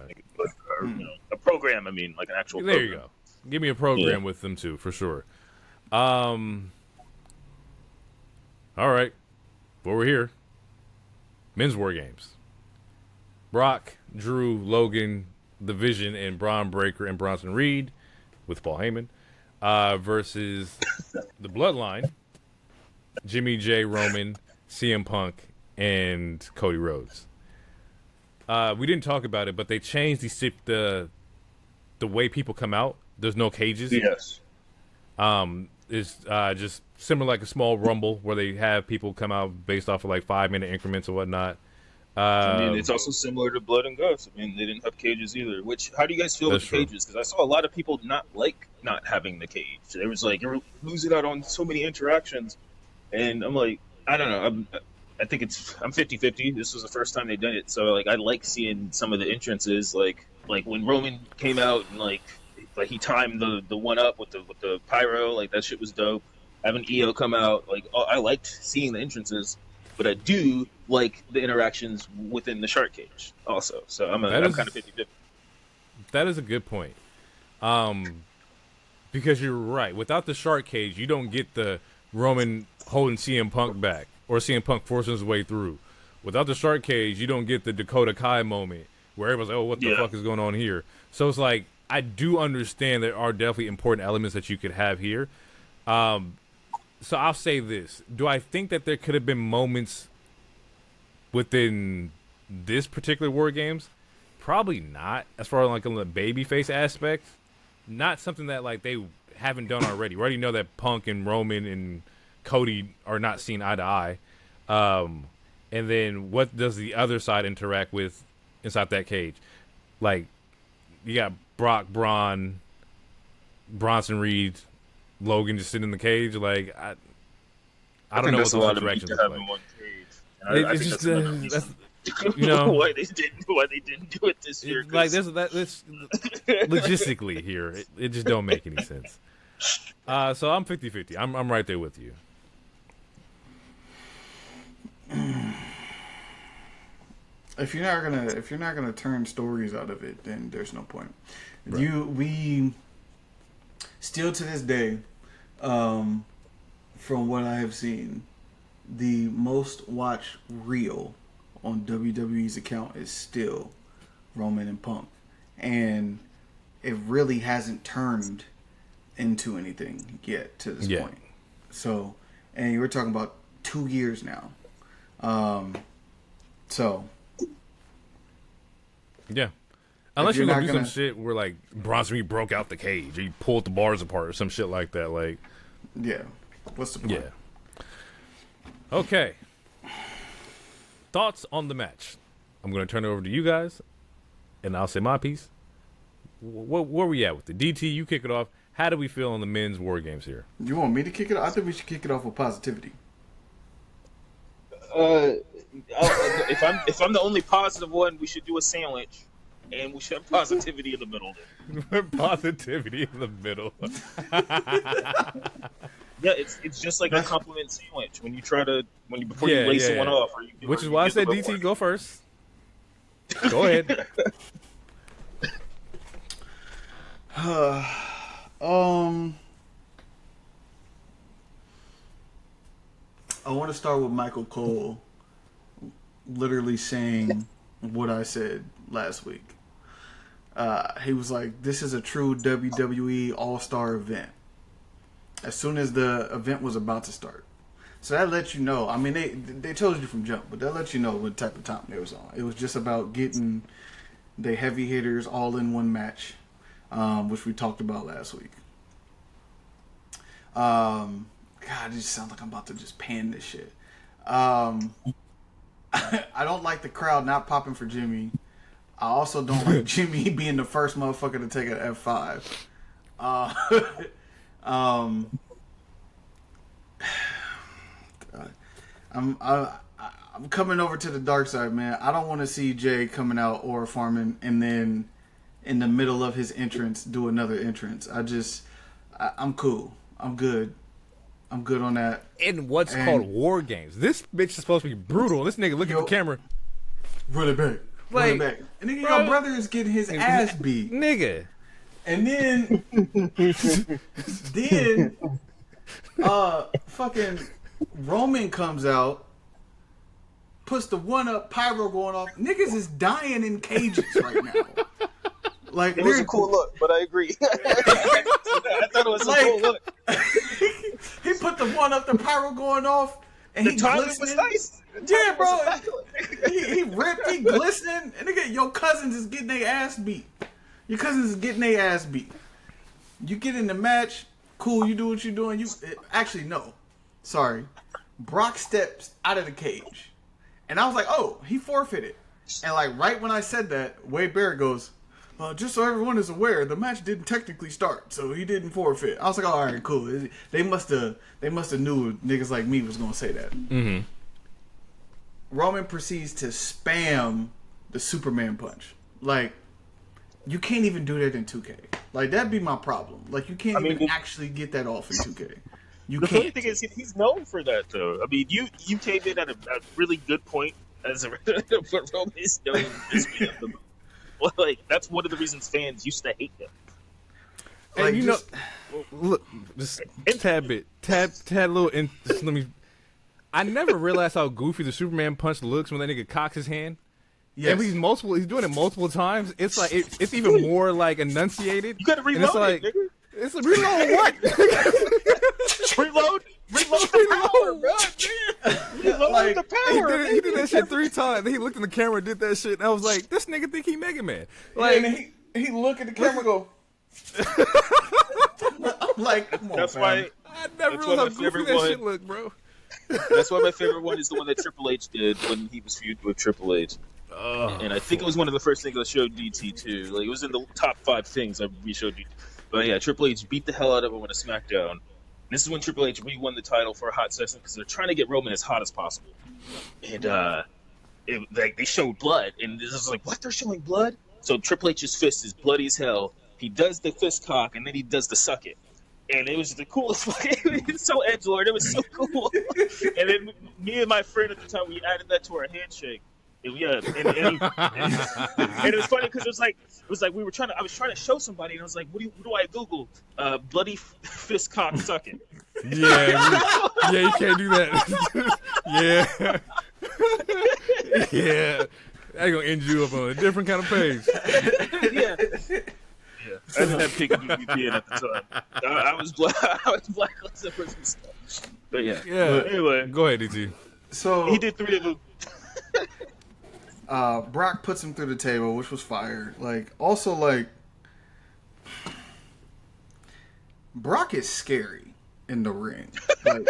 A program, an actual there program. You go. Give me a program with them too, for sure. All right. Well, we're here. Men's War Games. Brock, Drew, Logan, The Vision, and Bron Breakker and Bronson Reed with Paul Heyman versus the Bloodline, Jimmy J, Roman, CM Punk, and Cody Rhodes. We didn't talk about it, but they changed the way people come out. There's no cages. Yes. It's just similar like a small rumble where they have people come out based off of 5-minute increments or whatnot. It's also similar to Blood and Guts. They didn't have cages either. How do you guys feel with the cages? Because I saw a lot of people not having the cage. They was you're losing out on so many interactions, and I'm I don't know. I think I'm 50-50. This was the first time they've done it, so I like seeing some of the entrances, like when Roman came out and he timed the one up with the pyro, that shit was dope. Having Iyo come out, I liked seeing the entrances, but I do like the interactions within the shark cage also. So I'm kind of 50-50. That is a good point. Because you're right. Without the shark cage, you don't get the Roman holding CM Punk back or CM Punk forcing his way through. Without the shark cage, you don't get the Dakota Kai moment where everyone's what the fuck is going on here? So it's I do understand there are definitely important elements that you could have here. So I'll say this. Do I think that there could have been moments within this particular War Games? Probably not. As far as on the babyface aspect, not something that they haven't done already. We already know that Punk and Roman and Cody are not seen eye to eye. And then what does the other side interact with inside that cage? You got Brock, Braun, Bronson Reed, Logan just sitting in the cage. I don't know what those interactions look like. It's just why they didn't do it this year. That's logistically here. It just don't make any sense. So I'm 50-50. I'm right there with you. If you're not gonna turn stories out of it, then there's no point. Right. We still to this day, from what I have seen, the most watched reel on WWE's account is still Roman and Punk, and it really hasn't turned into anything yet to this point. So and we're talking about 2 years now. So yeah. Unless you're gonna do some gonna... shit where like Bronson Reed broke out the cage, or he pulled the bars apart, or some shit like that. Like, yeah, what's the point? Yeah. Okay. Thoughts on the match? I'm gonna turn it over to you guys, and I'll say my piece. Where we at with the DT? You kick it off. How do we feel on the men's war games here? You want me to kick it off? I think we should kick it off with positivity. If I'm the only positive one, we should do a sandwich. And we should have positivity in the middle. Positivity in the middle. Yeah, it's just like a compliment sandwich when you before you lay someone off. Which is why I said DT go first. Go ahead. I want to start with Michael Cole literally saying what I said last week. He was like, this is a true WWE All-Star event. As soon as the event was about to start. So that lets you know. I mean, they told you from jump, but that lets you know what type of time they was on. It was just about getting the heavy hitters all in one match, which we talked about last week. God, it just sounds like I'm about to just pan this shit. I don't like the crowd not popping for Jimmy. I also don't like Jimmy being the first motherfucker to take an F5. I'm coming over to the dark side, man. I don't want to see Jay coming out or farming and then in the middle of his entrance do another entrance. I'm cool. I'm good. I'm good on that. In what's called war games. This bitch is supposed to be brutal. This nigga look at the camera. Run it back. Run it back. And nigga, your brother is getting his ass beat. Nigga. And then fucking Roman comes out, puts the one up, pyro going off. Niggas is dying in cages right now. Like, it was a cool look, but I agree. I thought it was a cool look. He put the one up, the pyro going off, and the timing was nice. Yeah, bro. He ripped, he glistening, and nigga, your cousins is getting their ass beat. Your cousins is getting their ass beat. You get in the match, cool, you do what you're doing. Actually, no. Sorry. Brock steps out of the cage. And I was like, oh, he forfeited. And like right when I said that, Wade Barrett goes, just so everyone is aware, the match didn't technically start, so he didn't forfeit. I was like, all right, cool. They must have knew niggas like me was gonna say that. Mm-hmm. Roman proceeds to spam the Superman punch. Like, you can't even do that in 2K. Like, that'd be my problem. Like, you can't even actually get that off in 2K. The funny thing is, he's known for that, though. I mean, you came in at a really good point as a but Roman is known this being the well, like, that's one of the reasons fans used to hate him. And like, you know, look, just tad little. Just let me. I never realized how goofy the Superman punch looks when that nigga cocks his hand. Yeah, he's doing it multiple times. It's like it's even more like enunciated. You gotta reload nigga. It's a reload what? reload the power, bro. Reload the power. He did that shit 3 times. Then he looked in the camera and did that shit, and I was like, this nigga think he Mega Man. Like, and he look at the camera and go. I'm like, come on, that's fam. why I never realized how goofy that shit look, bro. That's why my favorite one is the one that Triple H did when he was feuded with Triple H. And I think it was one of the first things I showed DT too. Like, it was in the top 5 things we showed DT. But yeah, Triple H beat the hell out of him on a SmackDown. This is when Triple H re-won the title for a hot second because they're trying to get Roman as hot as possible. And they showed blood, and this is like, what? They're showing blood? So Triple H's fist is bloody as hell. He does the fist cock, and then he does the suck it. And it was the coolest. It was so edgelord. It was so cool. And then me and my friend at the time, we added that to our handshake. And it was funny because it was like I was trying to show somebody, and I was like, what do I Google? Bloody fist cock sucking. Yeah, you can't do that. yeah. I gonna end you up on a different kind of page. Yeah. I didn't have cable VPN at the time. I was blacklisted for some stuff. But yeah. Anyway, go ahead, DT. So he did 3 of them. Brock puts him through the table, which was fire. Like, also, like, Brock is scary in the ring. Like,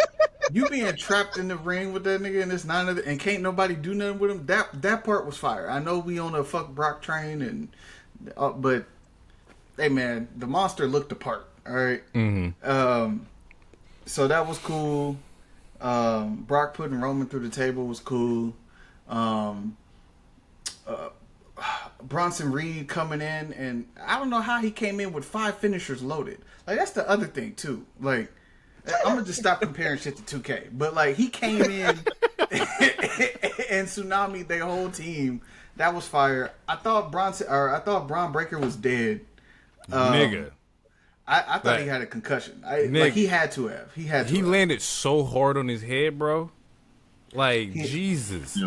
you being trapped in the ring with that nigga and it's and can't nobody do nothing with him. That part was fire. I know we on a fuck Brock train but hey man, the monster looked the part. All right. Mm-hmm. So that was cool. Brock putting Roman through the table was cool. Bronson Reed coming in, and I don't know how he came in with 5 finishers loaded. Like, that's the other thing too. Like, I'm gonna just stop comparing shit to 2K. But like, he came in and tsunami their whole team. That was fire. I thought Bron Breakker was dead. Nigga. I thought he had a concussion. Like, he had to have. He landed so hard on his head, bro. Like, Jesus.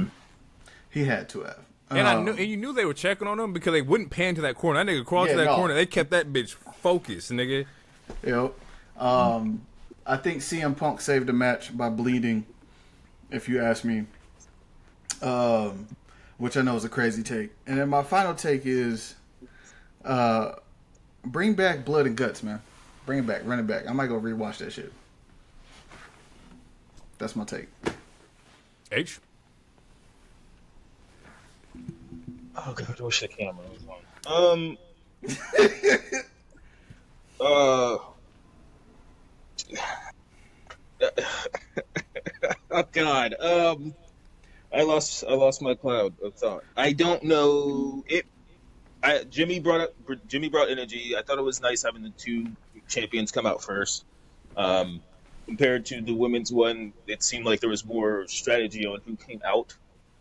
He had to have. And you knew they were checking on him because they wouldn't pan to that corner. That nigga crossed to that corner. They kept that bitch focused, nigga. Yep. I think CM Punk saved the match by bleeding, if you ask me. Which I know is a crazy take. And then my final take is, bring back Blood and Guts, man. Bring it back, run it back. I might go rewatch that shit. That's my take. H? Oh god, I wish the camera was on. Oh god. I lost my cloud of thought. I don't know it. Jimmy brought energy. I thought it was nice having the 2 champions come out first. Compared to the women's one, it seemed like there was more strategy on who came out.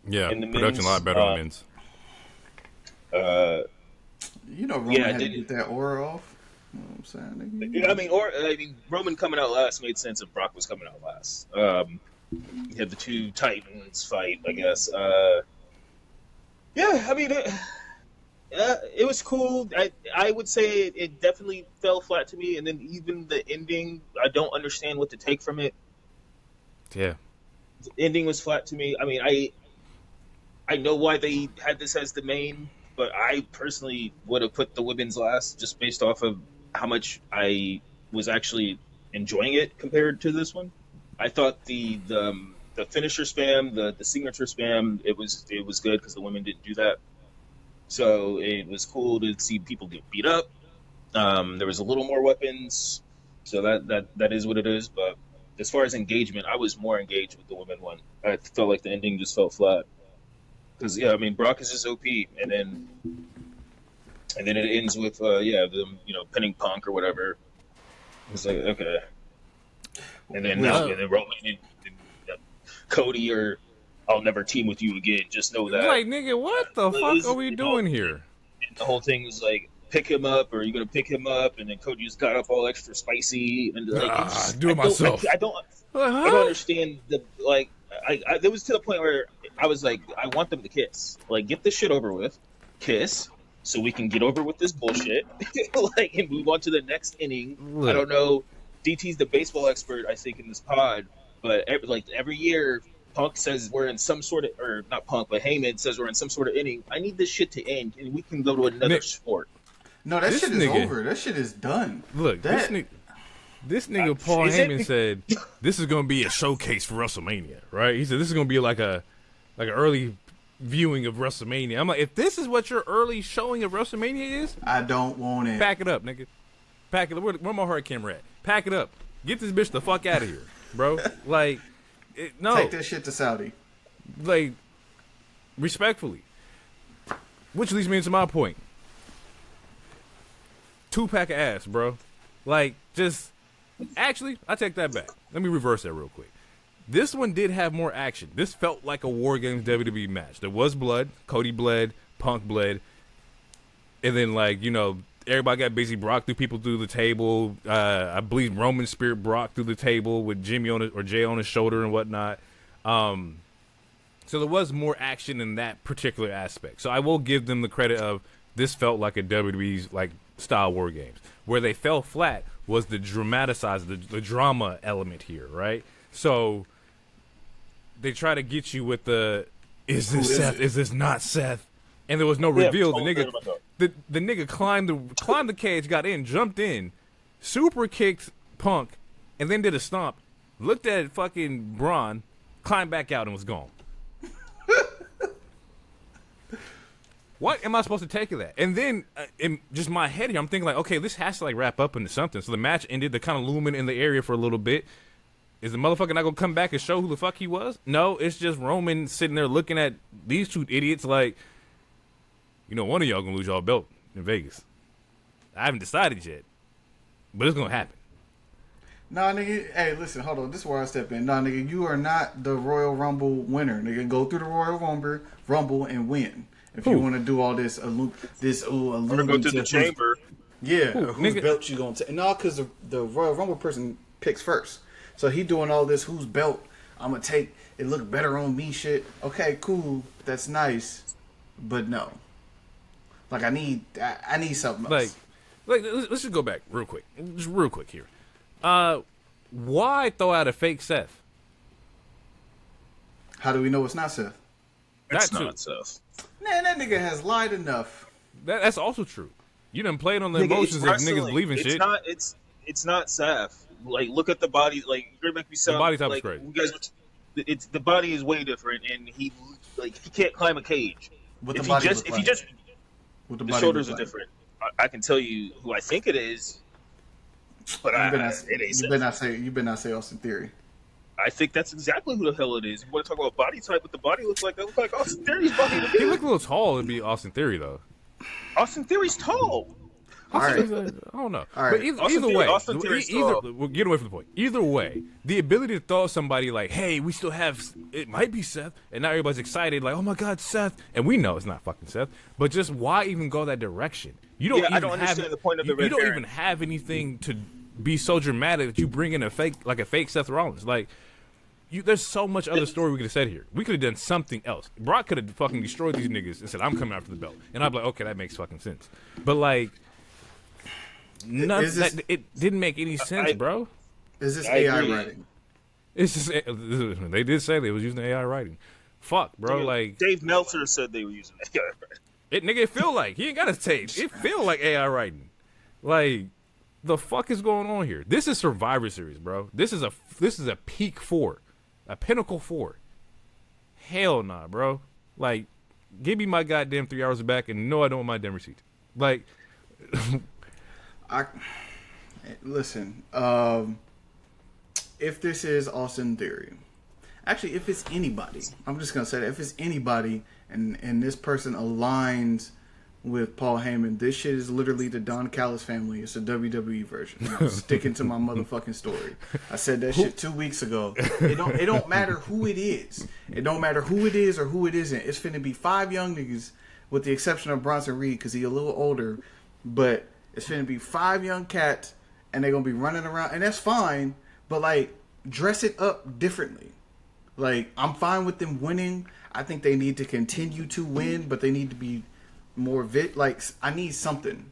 Yeah, in the production a lot better on men's. Roman had to get that aura off. You know what I'm saying? I mean, Roman coming out last made sense if Brock was coming out last. You had the 2 Titans fight, I guess. It was cool. I would say it definitely fell flat to me, and then even the ending, I don't understand what to take from it. Yeah. The ending was flat to me. I mean, I know why they had this as the main, but I personally would have put the women's last just based off of how much I was actually enjoying it compared to this one. I thought the finisher spam, the signature spam, it was good because the women didn't do that. So it was cool to see people get beat up. There was a little more weapons, so that is what it is. But as far as engagement, I was more engaged with the women one. I felt like the ending just felt flat. Because Brock is just OP, and then it ends with them pinning Punk or whatever. It's like, okay, and then Roman and Cody or I'll never team with you again. Just know that. Like, nigga, what the fuck are we doing here? And the whole thing was like, pick him up, or are you gonna pick him up? And then Cody just got up all extra spicy and like, do it myself. I don't understand the like. It was to the point where I was like, I want them to kiss. Like, get this shit over with, kiss, so we can get over with this bullshit, and move on to the next inning. Look. I don't know. DT's the baseball expert, I think, in this pod, but every year, Punk says we're in some sort of, or not Punk, but Heyman says we're in some sort of inning. I need this shit to end, and we can go to another sport. No, that shit is over. That shit is done. Look, this nigga Paul Heyman said this is gonna be a showcase for WrestleMania, right? He said this is gonna be like an early viewing of WrestleMania. I'm like, if this is what your early showing of WrestleMania is, I don't want it. Pack it up, nigga. Pack it up. Where my hard camera at? Pack it up. Get this bitch the fuck out of here, bro. Like, no. Take that shit to Saudi. Like, respectfully. Which leads me into my point. 2-pack of ass, bro. Like, just... Actually, I take that back. Let me reverse that real quick. This one did have more action. This felt like a WarGames WWE match. There was blood. Cody bled. Punk bled. And then, everybody got busy. Brock threw people through the table. I believe Roman Spirit Brock through the table with Jay on his shoulder and whatnot. So there was more action in that particular aspect. So I will give them the credit of this felt like a WWE's style war games. Where they fell flat was the the drama element here, right? So they try to get you with is this Seth? Is this not Seth? And there was no reveal. The nigga climbed the cage, got in, jumped in, super kicked Punk, and then did a stomp. Looked at fucking Braun, climbed back out, and was gone. What am I supposed to take of that? And then in just my head here, I'm thinking like, okay, this has to like wrap up into something. So the match ended. They're kind of looming in the area for a little bit. Is the motherfucker not gonna come back and show who the fuck he was? No, it's just Roman sitting there looking at these two idiots like, one of y'all gonna lose y'all belt in Vegas. I haven't decided yet, but it's gonna happen. Nah, nigga. Hey, listen, hold on. This is where I step in. Nah, nigga, you are not the Royal Rumble winner. Nigga, go through the Royal Rumble and win. If you want to do all this, go through the chamber. Yeah, whose belt you gonna take? No, because the Royal Rumble person picks first. So he doing all this whose belt I'm gonna take. It look better on me. Shit. Okay, cool. That's nice, but no. Like I need something else. Like let's just go back real quick here. Why throw out a fake Seth? How do we know it's not Seth? It's not Seth. Man, that nigga has lied enough. That's also true. You done played on the emotions of niggas believing shit. It's not Seth. Like, look at the body. Like, you're gonna make me sound. The body type like, is crazy. You guys, the body is way different, and he can't climb a cage. The shoulders are different. I can tell you who I think it is, but you better not say Austin Theory. I think that's exactly who the hell it is. You want to talk about body type? What the body looks like? That looks like Austin Theory's body. He looked a little tall to be Austin Theory, though. Austin Theory's tall. All right. I don't know. All right. But either way, we'll get away from the point. Either way, the ability to throw somebody like, hey, we still have, it might be Seth, and now everybody's excited, like, oh my God, Seth. And we know it's not fucking Seth, but just why even go that direction? I don't understand the point of the red You don't herring. even have anything to be so dramatic that you bring in a fake Seth Rollins. Like, there's so much other story we could have said here. We could have done something else. Brock could have fucking destroyed these niggas and said, I'm coming after the belt. And I'd be like, okay, that makes fucking sense. But, like, it didn't make any sense, bro. Is this AI writing? It's just, they did say they was using AI writing. Fuck, bro. Like, Dave Meltzer said they were using AI writing. It feel like, he ain't got a tape. It feel like AI writing. Like, the fuck is going on here? This is Survivor Series, bro. This is a peak 4. A pinnacle 4. Hell nah, bro. Like, give me my goddamn 3 hours back, and no, I don't want my damn receipt. Like, listen. If this is Austin Theory, actually, if it's anybody, I'm just gonna say that if it's anybody, and this person aligns with Paul Heyman, this shit is literally the Don Callis family. It's a WWE version. I'm sticking to my motherfucking story. I said that shit 2 weeks ago. It don't matter who it is. It don't matter who it is or who it isn't. It's finna be 5 young niggas, with the exception of Bronson Reed, because he a little older. But it's finna be 5 young cats, and they're gonna be running around, and that's fine. But like, dress it up differently. Like, I'm fine with them winning. I think they need to continue to win, but they need to be more like, I need something.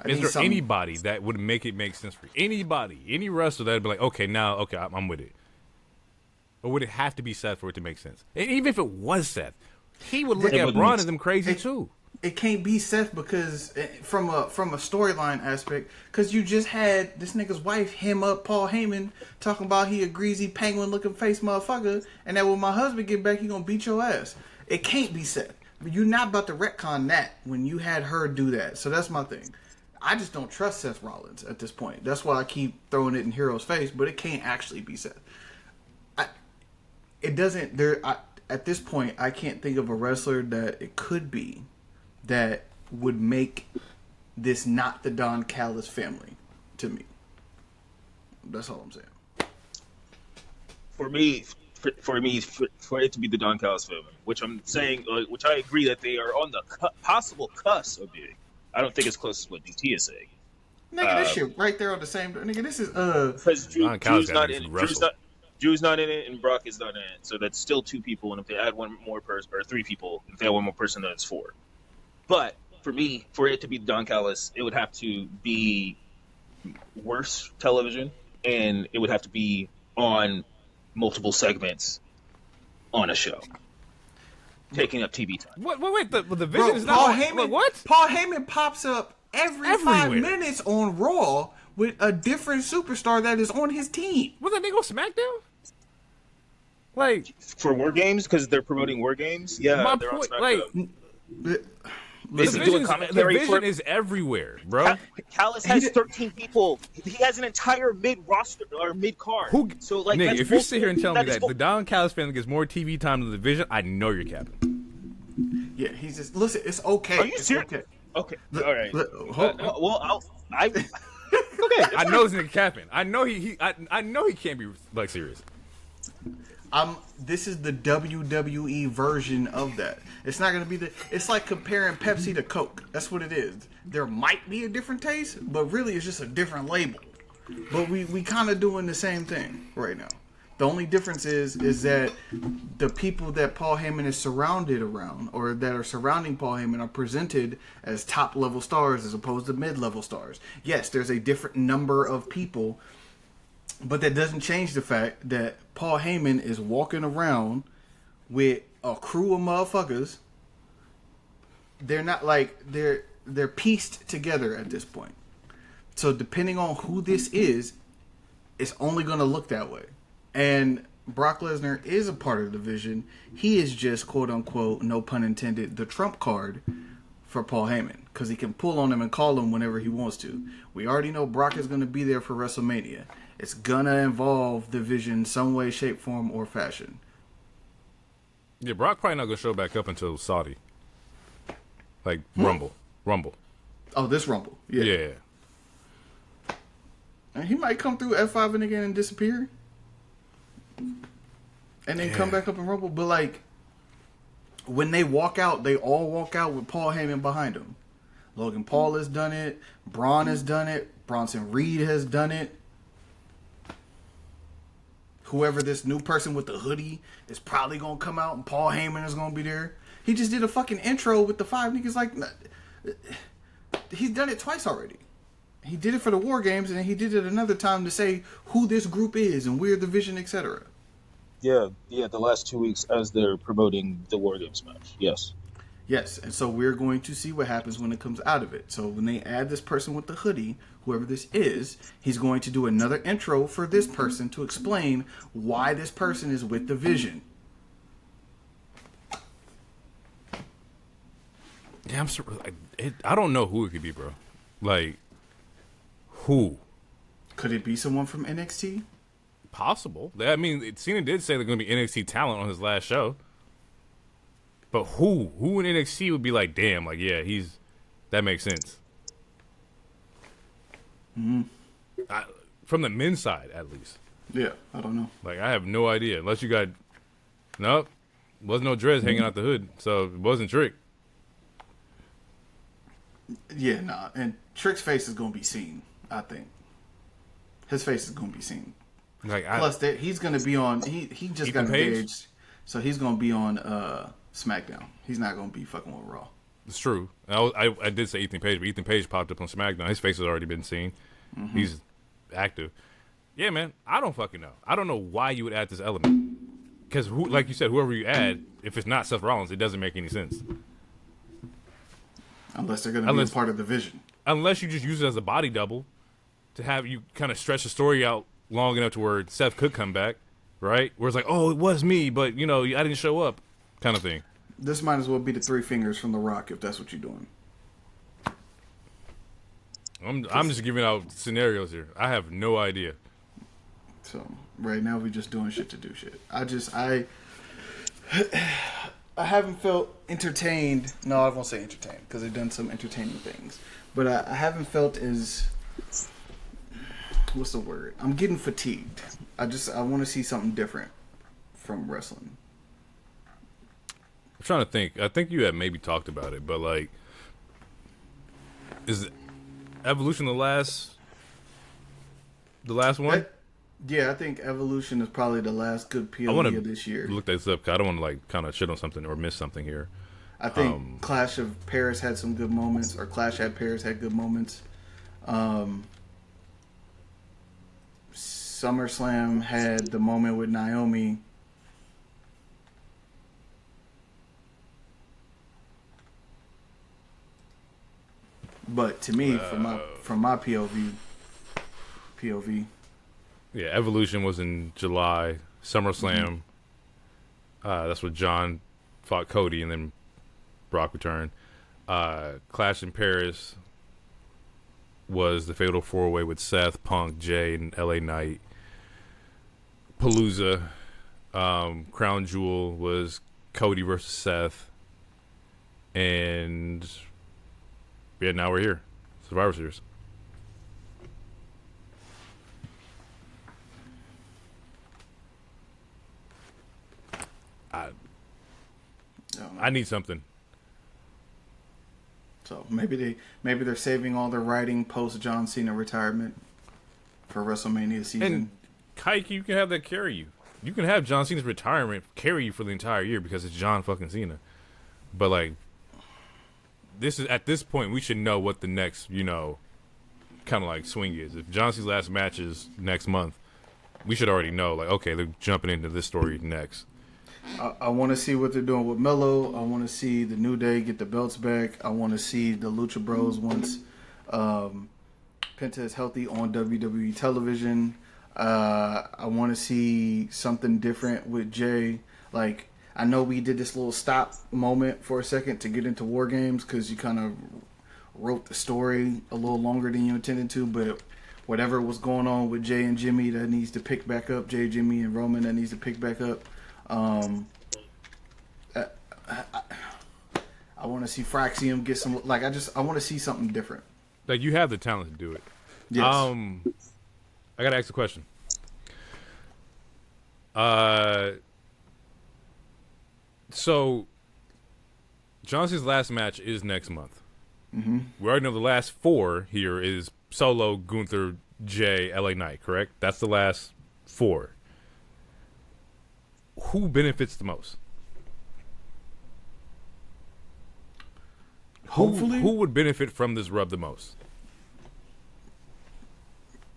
Is there anybody that would make it make sense for you? Anybody, any wrestler that'd be like, okay, I'm with it. Or would it have to be Seth for it to make sense? And even if it was Seth, he would look at Braun as them crazy too. It can't be Seth because from a storyline aspect, because you just had this nigga's wife hem up Paul Heyman talking about he a greasy penguin looking face motherfucker, and that when my husband get back he gonna beat your ass. It can't be Seth. You're not about to retcon that when you had her do that. So that's my thing. I just don't trust Seth Rollins at this point. That's why I keep throwing it in Hero's face, but it can't actually be Seth. At this point, I can't think of a wrestler that it could be that would make this not the Don Callis family to me. That's all I'm saying. For it to be the Don Callis family, which I'm saying, which I agree that they are on the possible cusp of being. I don't think it's close to what DT is saying. Nigga, this shit right there on the same. Nigga, this is because Drew's not in it. Drew's not in it, and Brock is not in it. So that's still 2 people. And if they add one more person, or 3 people, if they add one more person, then it's 4. But for me, for it to be Don Callis, it would have to be worse television, and it would have to be on multiple segments on a show, taking up TV time. Wait, the Vision is Paul not Heyman. what? Paul Heyman pops up every 5 Everywhere. minutes on Raw with a different superstar that is on his team. Was that nigga on SmackDown? Like, For WarGames, because they're promoting WarGames. Yeah, my they're point, on like, SmackDown. the Is he doing Vision commentary for? is everywhere, bro. Callis has 13 people. He has an entire mid roster or mid card. So like, nigga, that's if you sit here and tell me is that the Don Callis family gets more TV time than the Vision, I know you're capping. Yeah, he's just listen. It's okay. Are you it's serious? Okay. Okay, all right. Hold- Okay. I know this nigga capping. I know I know he can't be like serious. This is the WWE version of that. It's not gonna be it's like comparing Pepsi to Coke. That's what it is. There might be a different taste, but really it's just a different label. But we kind of doing the same thing right now. The only difference is that the people that Paul Heyman is surrounded around, or that are surrounding Paul Heyman, are presented as top level stars as opposed to mid level stars. Yes, there's a different number of people, but that doesn't change the fact that Paul Heyman is walking around with a crew of motherfuckers. They're not like they're pieced together at this point. So depending on who this is, it's only going to look that way. And Brock Lesnar is a part of the Vision. He is just, quote unquote, no pun intended, the trump card for Paul Heyman. Because he can pull on him and call him whenever he wants to. We already know Brock is going to be there for WrestleMania. It's going to involve the Vision some way, shape, form, or fashion. Yeah, Brock probably not gonna show back up until Saudi. Like Rumble. Oh, this Rumble. Yeah. And he might come through F5 and again and disappear. And then come back up and Rumble. But like, when they walk out, they all walk out with Paul Heyman behind them. Logan Paul has done it. Braun has done it. Bronson Reed has done it. Whoever this new person with the hoodie is probably going to come out, and Paul Heyman is going to be there. He just did a fucking intro with the 5 niggas. Like, he's done it twice already. He did it for the WarGames, and he did it another time to say who this group is and we're the Vision, etc. Yeah, the last 2 weeks as they're promoting the WarGames match. Yes, and so we're going to see what happens when it comes out of it. So when they add this person with the hoodie, whoever this is, he's going to do another intro for this person to explain why this person is with the Vision. Yeah, I don't know who it could be, bro. Like, who? Could it be someone from NXT? Possible. I mean, Cena did say they're going to be NXT talent on his last show. But who? Who in NXT would be like, damn, like, yeah, that makes sense. Mm-hmm. From the men's side, at least. Yeah, I don't know. Like, I have no idea. Unless you got, nope, wasn't no dreads hanging out the hood, so it wasn't Trick. Yeah, nah, and Trick's face is going to be seen, I think. His face is going to be seen. Like, Plus, he's going to be on, he just got engaged, so he's going to be on SmackDown. He's not going to be fucking with Raw. It's true. I did say Ethan Page, but Ethan Page popped up on SmackDown. His face has already been seen. Mm-hmm. He's active. Yeah, man, I don't fucking know. I don't know why you would add this element. Because, like you said, whoever you add, if it's not Seth Rollins, it doesn't make any sense. Unless they're going to be a part of the Vision. Unless you just use it as a body double to have you kind of stretch the story out long enough to where Seth could come back, right? Where it's like, oh, it was me, but, I didn't show up kind of thing. This might as well be the 3 fingers from The Rock if that's what you're doing. I'm just giving out scenarios here. I have no idea. So, right now we're just doing shit to do shit. I haven't felt entertained. No, I won't say entertained because they've done some entertaining things. But I haven't felt as... What's the word? I'm getting fatigued. I want to see something different from wrestling. I'm trying to think. I think you had maybe talked about it, but like, is Evolution the last one? Yeah, I think Evolution is probably the last good PLE of this year. Look this up because I don't want to like kind of shit on something or miss something here. I think Clash of Paris had some good moments, or Clash at Paris had good moments. SummerSlam had the moment with Naomi. But to me, from my POV. Yeah, Evolution was in July. SummerSlam, that's what John fought Cody, and then Brock returned. Clash in Paris was the Fatal 4-Way with Seth, Punk, Jay, and LA Knight. Palooza, Crown Jewel was Cody versus Seth. And yeah, now we're here. Survivor Series. I need something. So maybe they're saving all their writing post John Cena retirement for WrestleMania season. And Kike, you can have that carry you. You can have John Cena's retirement carry you for the entire year because it's John fucking Cena. But like, this is at this point we should know what the next kind of like swing is. If John Cena's last match is next month, we should already know like, okay, they're jumping into this story next. I want to see what they're doing with Melo. I want to see the New Day get the belts back. I want to see the Lucha Bros once Penta is healthy on WWE television. I want to see something different with Jay. Like, I know we did this little stop moment for a second to get into WarGames because you kind of wrote the story a little longer than you intended to, but whatever was going on with Jay and Jimmy that needs to pick back up, Jay, Jimmy, and Roman that needs to pick back up. I want to see Fraxium get some. Like, I want to see something different. Like, you have the talent to do it. Yes. I gotta ask a question. So John Cena's last match is next month. Mm-hmm. We already know the last 4 here is Solo, Gunther, Jay, LA Knight. Correct? That's the last 4. Who benefits the most? Hopefully, who would benefit from this rub the most?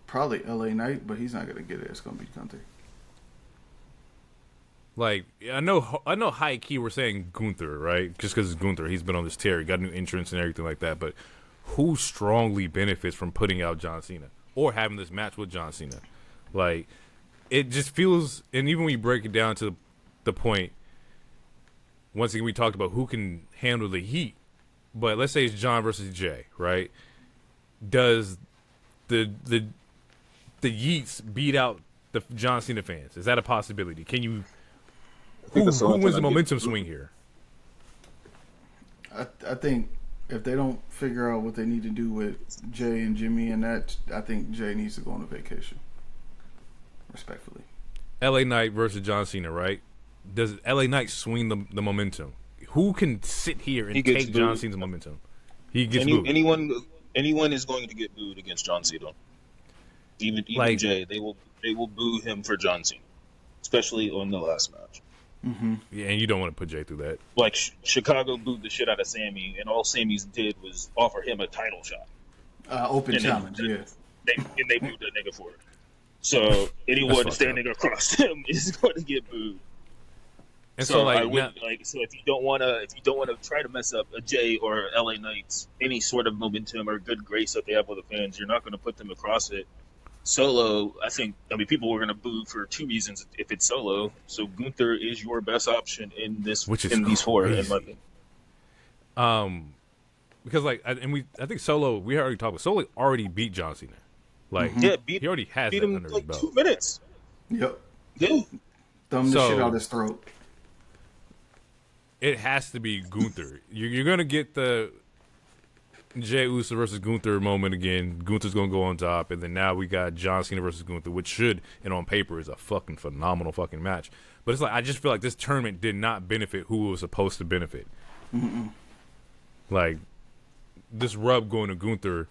Probably LA Knight, but he's not gonna get it. It's gonna be Gunther. Like, I know high key we're saying Gunther, right? Just because it's Gunther, he's been on this tear, he got new entrance and everything like that. But who strongly benefits from putting out John Cena or having this match with John Cena? Like, it just feels, and even when you break it down to the point, once again we talked about who can handle the heat. But let's say it's John versus Jay, right? Does the Yeats beat out the John Cena fans? Is that a possibility? Can you? Who wins the momentum swing here? I think if they don't figure out what they need to do with Jay and Jimmy and that, I think Jay needs to go on a vacation. Respectfully. LA Knight versus John Cena, right? Does LA Knight swing the momentum? Who can sit here and take John Cena's momentum? He gets booed. Anyone is going to get booed against John Cena. Even like, Jay, they will boo him for John Cena, especially on the last match. Mm-hmm. Yeah, and you don't want to put Jay through that. Like, Chicago booed the shit out of Sammy, and all Sammy's did was offer him a title shot. Open challenge, yeah. They booed that nigga for it. So anyone standing across him is going to get booed. And so if you don't want to try to mess up a Jay or LA Knight's any sort of momentum or good grace that they have with the fans, you're not going to put them across it. Solo, people were going to boo for 2 reasons if it's Solo. So Gunther is your best option in these 4. In my opinion. Because I think Solo, we already talked about Solo already beat John Cena. Like, he already has beat that him under like his belt. 2 minutes. Yep. Yeah. Thumb the shit out his throat. It has to be Gunther. You're gonna get the Jey Uso versus Gunther moment again. Gunther's gonna go on top, and then now we got John Cena versus Gunther, which should, and on paper, is a fucking phenomenal fucking match. But it's like, I just feel like this tournament did not benefit who it was supposed to benefit. Mm-mm. Like, this rub going to Gunther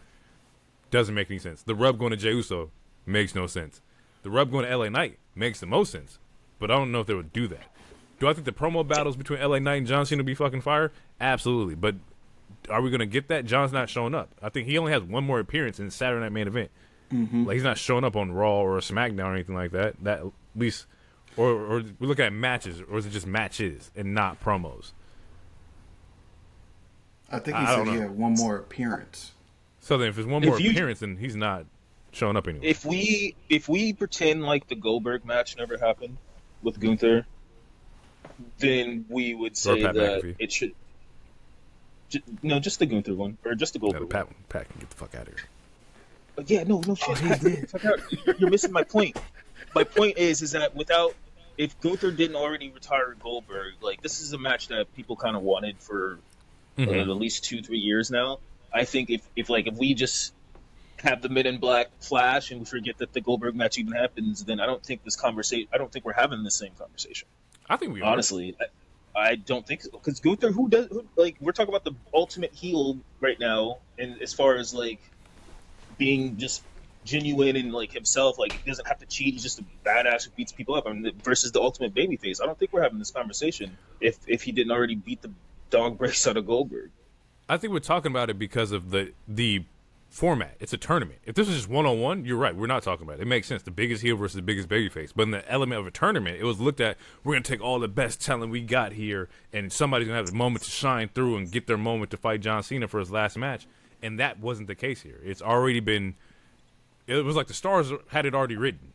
doesn't make any sense. The rub going to Jey Uso makes no sense. The rub going to LA Knight makes the most sense. But I don't know if they would do that. Do I think the promo battles between LA Knight and John Cena will be fucking fire? Absolutely. But are we going to get that? John's not showing up. I think he only has one more appearance in the Saturday Night Main Event. Mm-hmm. Like, he's not showing up on Raw or SmackDown or anything like that. That at least, or we look at matches, or is it just matches and not promos? I think he said he had one more appearance. So then, if it's one more appearance, then he's not showing up anymore. If we pretend like the Goldberg match never happened with Gunther, then we would say that McAfee. It should. No, just the Gunther one, or just the Goldberg one. Pat can get the fuck out of here. Yeah, no shit. You're missing my point. My point is that if Gunther didn't already retire Goldberg, like, this is a match that people kind of wanted for at least 2-3 years now. I think if we just have the Men in Black flash and we forget that the Goldberg match even happens, then I don't think we're having the same conversation. I think we are. Honestly, I don't think so. Because Gunther, we're talking about the ultimate heel right now, and as far as, like, being just genuine and, like, himself, like, he doesn't have to cheat, he's just a badass who beats people up, versus the ultimate babyface. I don't think we're having this conversation if he didn't already beat the dog breaks out of Goldberg. I think we're talking about it because of the format. It's a tournament. If this was just one-on-one, you're right. We're not talking about it. It makes sense. The biggest heel versus the biggest babyface. But in the element of a tournament, it was looked at, we're going to take all the best talent we got here, and somebody's going to have a moment to shine through and get their moment to fight John Cena for his last match. And that wasn't the case here. It's already been – it was like the stars had it already written.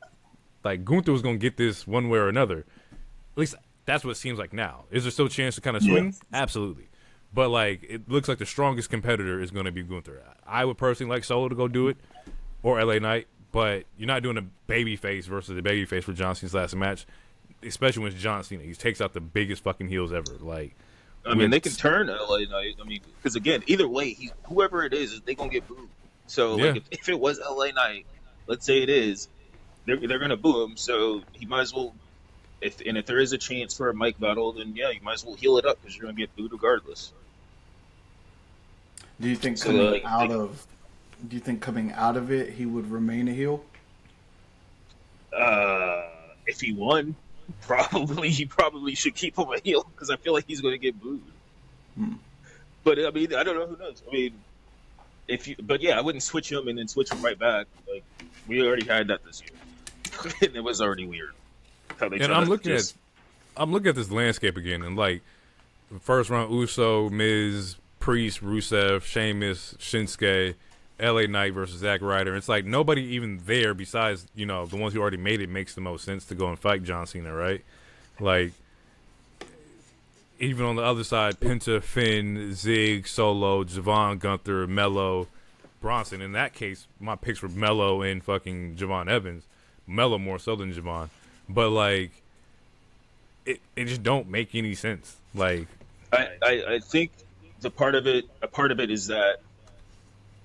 Like, Gunther was going to get this one way or another. At least that's what it seems like now. Is there still a chance to kind of swing? Yeah. Absolutely. But, like, it looks like the strongest competitor is going to be Gunther. I would personally like Solo to go do it, or LA Knight, but you're not doing a babyface versus a babyface for John Cena's last match, especially when it's John Cena. He takes out the biggest fucking heels ever. Like, I mean, they can turn LA Knight. I mean, because, again, either way, whoever it is, they're going to get booed. So, yeah. Like, if it was LA Knight, let's say it is, they're going to boo him, so he might as well, if there is a chance for a mic battle, then, yeah, you might as well heal it up because you're going to get booed regardless. Do you think coming out of it, he would remain a heel? If he won, he probably should keep him a heel because I feel like he's going to get booed. But I mean, I don't know, who knows. I mean, but yeah, I wouldn't switch him and then switch him right back. Like, we already had that this year, and it was already weird. I'm looking at this landscape again, and like first round, Uso, Miz, Priest, Rusev, Sheamus, Shinsuke, LA Knight versus Zack Ryder. It's like nobody even there besides, the ones who already made it makes the most sense to go and fight John Cena, right? Like, even on the other side, Penta, Finn, Zig, Solo, Javon, Gunther, Mello, Bronson. In that case, my picks were Mello and fucking Javon Evans. Mello more so than Javon. But, like, it just don't make any sense. Like, I think a part of it is that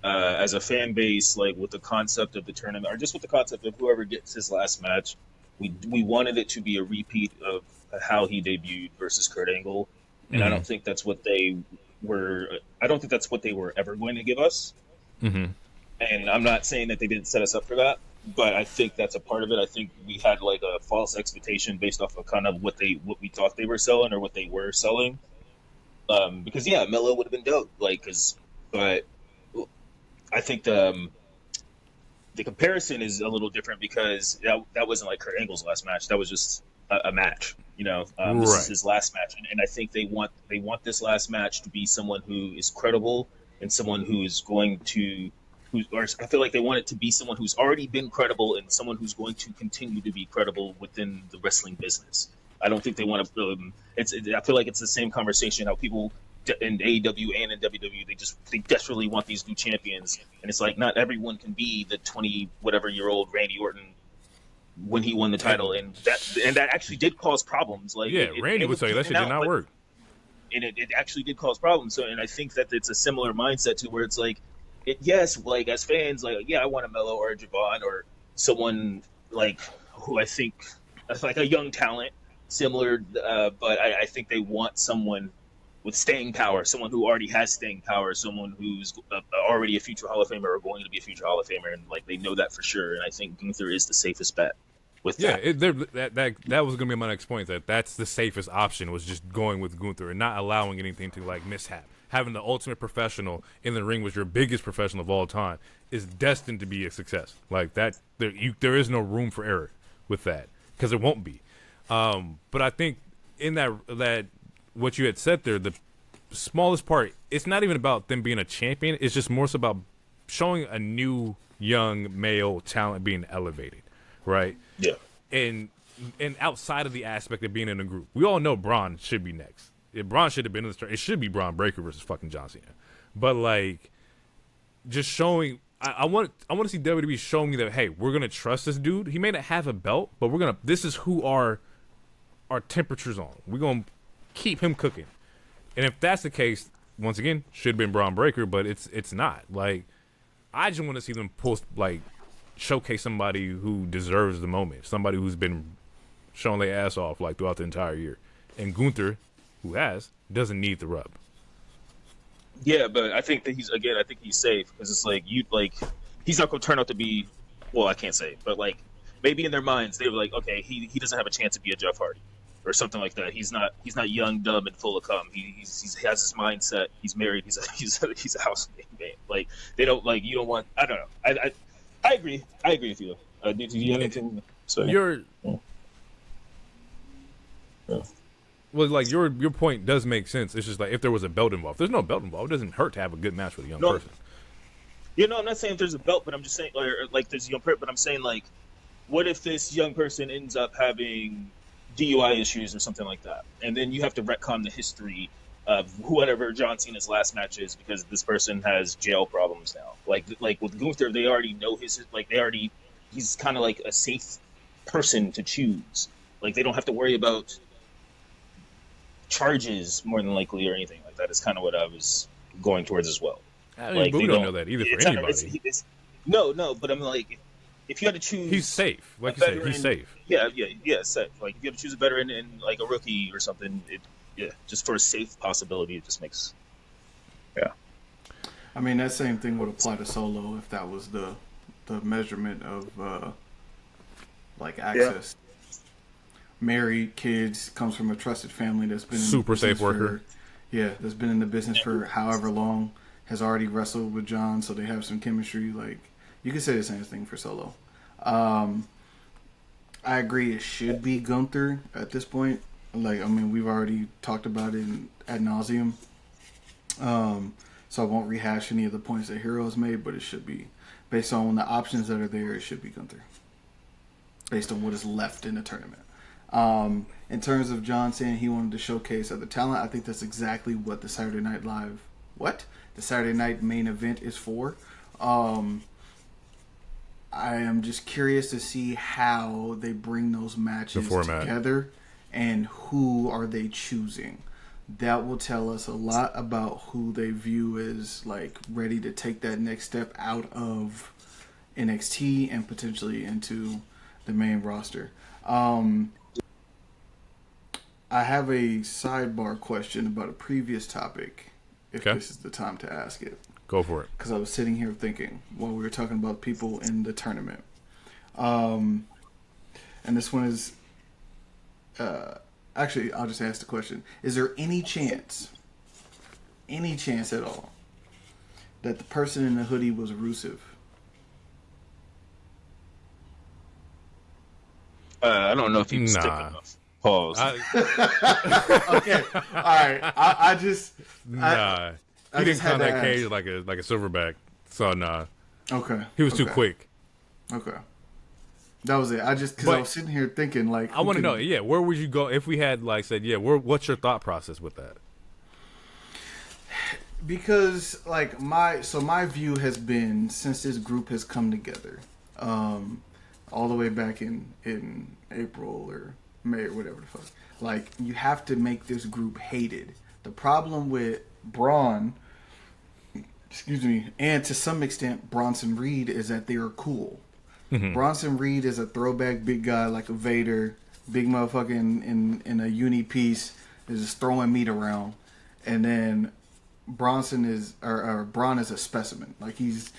as a fan base, like with the concept of the tournament, or just with the concept of whoever gets his last match, we wanted it to be a repeat of how he debuted versus Kurt Angle, and I don't think that's what they were. I don't think that's what they were ever going to give us. And I'm not saying that they didn't set us up for that, but I think that's a part of it. I think we had like a false expectation based off of kind of what we thought they were selling or what they were selling. Because yeah, Mello would have been dope. But I think the comparison is a little different because that wasn't like Kurt Angle's last match. That was just a match. This is his last match, and I think they want this last match to be someone who is credible and someone who is going to. I feel like they want it to be someone who's already been credible and someone who's going to continue to be credible within the wrestling business. I don't think they want to. I feel like it's the same conversation how people in AEW and in WWE they desperately want these new champions, and it's like not everyone can be the 20-whatever-year-old Randy Orton when he won the title, and that actually did cause problems. Like Randy would tell you that shit did not work, and it actually did cause problems. So, and I think that it's a similar mindset to where it's like. Yes, like as fans, like I want a Mello or a Javon or someone like who I think like a young talent, similar. But I think they want someone with staying power, someone who already has staying power, someone who's already a future Hall of Famer or going to be a future Hall of Famer, and like they know that for sure. And I think Gunther is the safest bet. with Yeah, that. that was gonna be my next point. That's the safest option, was just going with Gunther and not allowing anything to like mishap. Having the ultimate professional in the ring, was your biggest professional of all time, is destined to be a success. Like that, there is no room for error with that, because it won't be. But I think in that what you had said there, the smallest part, it's not even about them being a champion. It's just more so about showing a new young male talent being elevated, right? Yeah. And outside of the aspect of being in a group, we all know Braun should be next. If Braun should have been in the start, it should be Bron Breakker versus fucking John Cena. But like, just showing, I want to see WWE showing me that, hey, we're gonna trust this dude. He may not have a belt, but this is who our temperature's on. We're gonna keep him cooking. And if that's the case, once again, should have been Bron Breakker, but it's not. Like, I just want to see them showcase somebody who deserves the moment, somebody who's been showing their ass off like throughout the entire year. And Gunther, who doesn't need the rub. Yeah, but I think that he's safe, because it's like he's not going to turn out to be, well, I can't say, but like maybe in their minds they were like, okay, he doesn't have a chance to be a Jeff Hardy or something like that. He's not young, dumb, and full of cum. He has his mindset. He's married. He's a house man. Like, they don't, like, you don't want. I don't know. I agree. I agree with you. Do you have anything? Sorry. Well, like, your point does make sense. It's just like, if there was a belt involved, there's no belt involved. It doesn't hurt to have a good match with a young person. You know, I'm not saying if there's a belt, but I'm just saying, like there's a young person. But I'm saying, like, what if this young person ends up having DUI issues or something like that, and then you have to retcon the history of whatever John Cena's last match is, because this person has jail problems now. Like with Gunther, they already know he's kind of like a safe person to choose. Like, they don't have to worry about charges more than likely or anything like that. Is kind of what I was going towards as well. I mean, but we don't know that either for anybody. No, but I'm like, if you had to choose, he's safe. Like you said, he's safe. Yeah, safe. Like, if you had to choose a veteran and like a rookie or something, just for a safe possibility, it just makes. Yeah. I mean, that same thing would apply to Solo if that was the measurement of like access. Yeah. Married, kids, comes from a trusted family that's been super safe worker. That's been in the business for however long, has already wrestled with John, so they have some chemistry. Like, you could say the same thing for Solo. I agree, it should be Gunther at this point. Like, I mean, we've already talked about it ad nauseum. So I won't rehash any of the points that Heroes made, but it should be, based on the options that are there, it should be Gunther, based on what is left in the tournament. In terms of John saying he wanted to showcase other talent, I think that's exactly what the Saturday Night main event is for. I am just curious to see how they bring those matches together and who are they choosing. That will tell us a lot about who they view as like ready to take that next step out of NXT and potentially into the main roster. I have a sidebar question about a previous topic, if this is the time to ask it. Go for it. Because I was sitting here thinking while we were talking about people in the tournament. And this one is... actually, I'll just ask the question. Is there any chance at all, that the person in the hoodie was Rusev? I don't know if he was stiff enough. Pause. Okay. All right. I just... Nah. He didn't count that cage like a silverback. So, nah. Okay. He was too quick. Okay. That was it. I was sitting here thinking, like... I want to know, where would you go if we had, like, said, what's your thought process with that? Because, like, my view has been, since this group has come together, all the way back in April or May or whatever the fuck, like, you have to make this group hated. The problem with Braun, and to some extent Bronson Reed, is that they are cool. Mm-hmm. Bronson Reed is a throwback big guy like a Vader, big motherfucking in a uni piece, is just throwing meat around, and then Braun is a specimen. Like, he's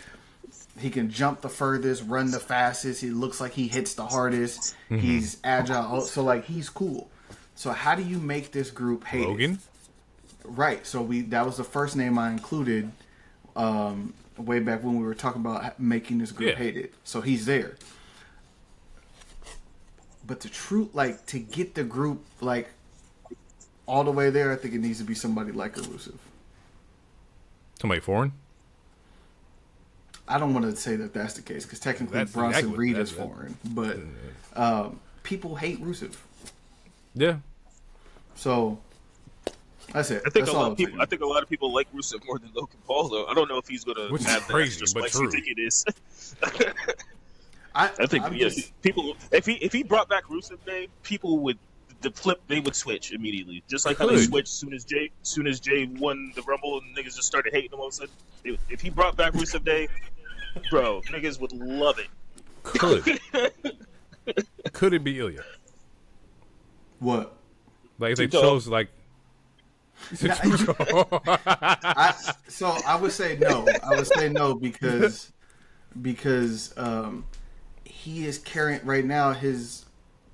He can jump the furthest, run the fastest. He looks like he hits the hardest. He's agile. So, like, he's cool. So, how do you make this group hated? Logan? Right. So, that was the first name I included way back when we were talking about making this group hated. So, he's there. But to get the group, like, all the way there, I think it needs to be somebody like Rusev. Somebody foreign? I don't want to say that that's the case because technically Bronson Reed is foreign, but people hate Rusev. Yeah. So that's it. I think a lot of people like Rusev more than Logan Paul, though. I don't know if he's going to have that extra spice you think it is. I think people. If he brought back Rusev Day, people would they would switch immediately, just like how they switched soon as Jay won the Rumble and niggas just started hating him all of a sudden. If he brought back Rusev Day, bro, niggas would love it. Could it be Ilya? What? Like if they chose like. So I would say no. I would say no because he is carrying right now. His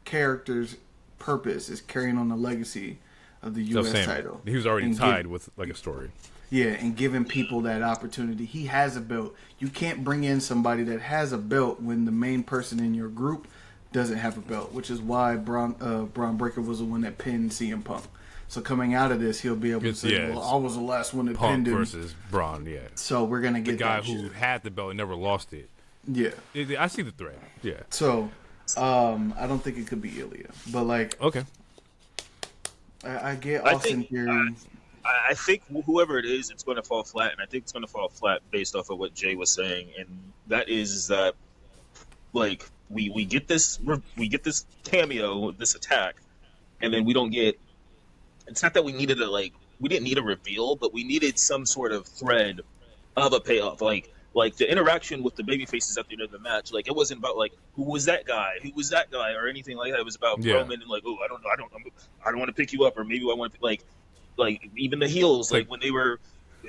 character's purpose is carrying on the legacy of the U.S. title. He was already tied with like a story. Yeah, and giving people that opportunity. He has a belt. You can't bring in somebody that has a belt when the main person in your group doesn't have a belt, which is why Bron Breakker was the one that pinned CM Punk. So coming out of this, he'll be able to say, well, I was the last one that pinned him. Punk versus Braun, yeah. So we're going to get the guy that who had the belt and never lost it. Yeah. I see the thread, yeah. So I don't think it could be Ilya. But, like, okay. I get Austin Theory. I think whoever it is, it's going to fall flat, and I think it's going to fall flat based off of what Jay was saying, and that is that, like, we get this cameo, this attack, and then we don't get. It's not that we needed we didn't need a reveal, but we needed some sort of thread of a payoff, like the interaction with the baby faces at the end of the match. Like, it wasn't about like who was that guy, or anything like that. It was about Roman and like, oh, I don't want to pick you up, or maybe I want to like even the heels, like when they were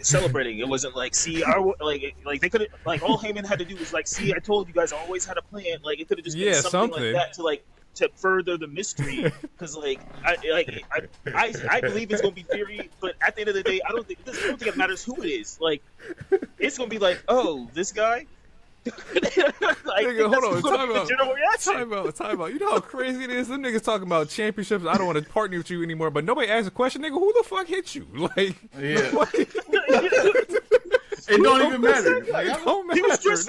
celebrating, it wasn't like, see, like they could like all Heyman had to do was like, see, I told you guys I always had a plan. Like, it could have just been something like that to further the mystery, because I believe it's gonna be Theory, but at the end of the day, I don't think it matters who it is. Like, it's gonna be like, oh, this guy. Nigga, hold on, time out. You know how crazy it is? Them niggas talking about championships. I don't want to partner with you anymore, but nobody asked a question, nigga. Who the fuck hit you? Like, yeah. It don't even matter. Like, it don't matter. He was just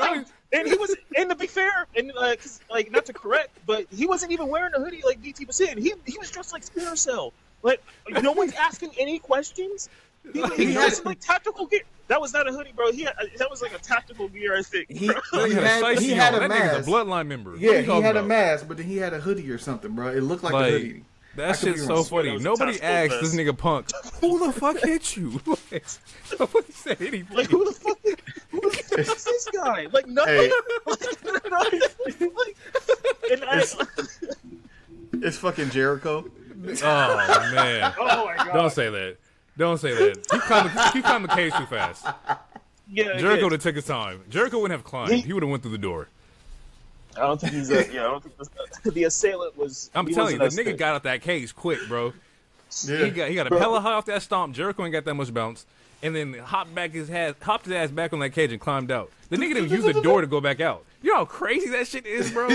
and he was, and to be fair, and like not to correct, but he wasn't even wearing a hoodie like DT was saying. He was dressed like Splinter Cell. Like, no one's asking any questions. He had some like tactical gear. That was not a hoodie, bro. That was like a tactical gear, I think. He had a mask. That nigga's a bloodline member. Yeah, he had a mask, but then he had a hoodie or something, bro. It looked like a hoodie. That shit's so funny. Nobody asked this nigga Punk, who the fuck hit you? Nobody said anything. Like, who the fuck is this guy? Like, nothing. It's fucking Jericho. Oh, man. Oh, my God. Don't say that. He climbed the cage too fast. Yeah, Jericho would have took his time. Jericho wouldn't have climbed. He would have went through the door. I don't think he's I don't think the assailant was. I'm telling you, the nigga got out that cage quick, bro. Yeah. He got a hella high off that stomp. Jericho ain't got that much bounce, and then hopped his ass back on that cage and climbed out. The nigga didn't use the door to go back out. You know how crazy that shit is, bro?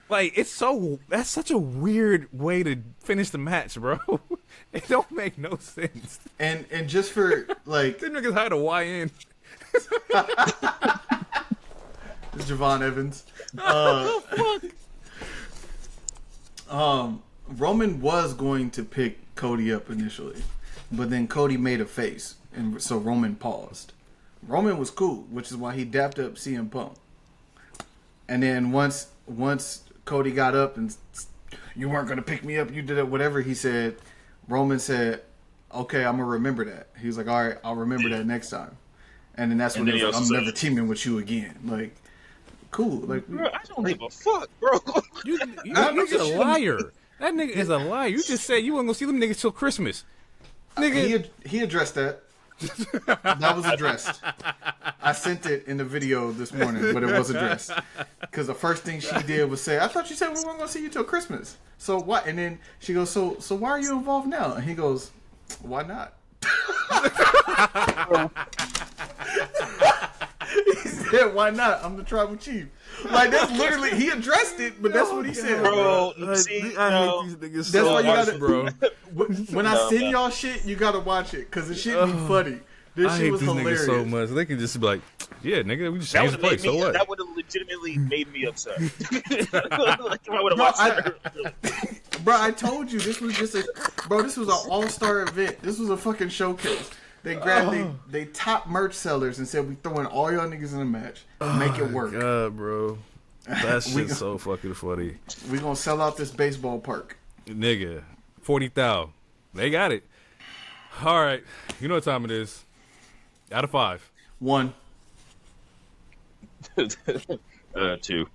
Like that's such a weird way to finish the match, bro. It don't make no sense. And just for like, them niggas had a YN. It's Javon Evans. Roman was going to pick Cody up initially, but then Cody made a face, and so Roman paused. Roman was cool, which is why he dapped up CM Punk. And then once Cody got up and you weren't going to pick me up, you did it, whatever he said, Roman said, okay, I'm going to remember that. He was like, all right, I'll remember that next time. And then that's when he was like, I'm never teaming with you again. Like, cool. Like, bro, I don't give a fuck, bro. You're just a liar. That nigga is a liar. You just said you weren't going to see them niggas till Christmas. Nigga. He addressed that. That was addressed. I sent it in the video this morning, but it was addressed. Because the first thing she did was say, I thought you said we weren't going to see you till Christmas. So what? And then she goes, so why are you involved now? And he goes, why not? He said, why not? I'm the tribal chief. Like, that's literally, he addressed it, but that's what he said. Bro, I see, hate these niggas That's so why you much, gotta, bro. When I send y'all shit, you gotta watch it, because the shit be funny. This I shit hate was these hilarious. niggas so much. They can just be like, yeah, nigga, we just that changed would the have place. So what? that would have legitimately made me upset. Like, if I would have watched that. Bro, I told you this was just this was an all-star event. This was a fucking showcase. They grabbed they top merch sellers and said, we throwing all y'all niggas in a match. Make it work. God, bro. That shit's so fucking funny. We gonna sell out this baseball park. Nigga, 40,000. They got it. All right. You know what time it is. Out of 5. 1. 2.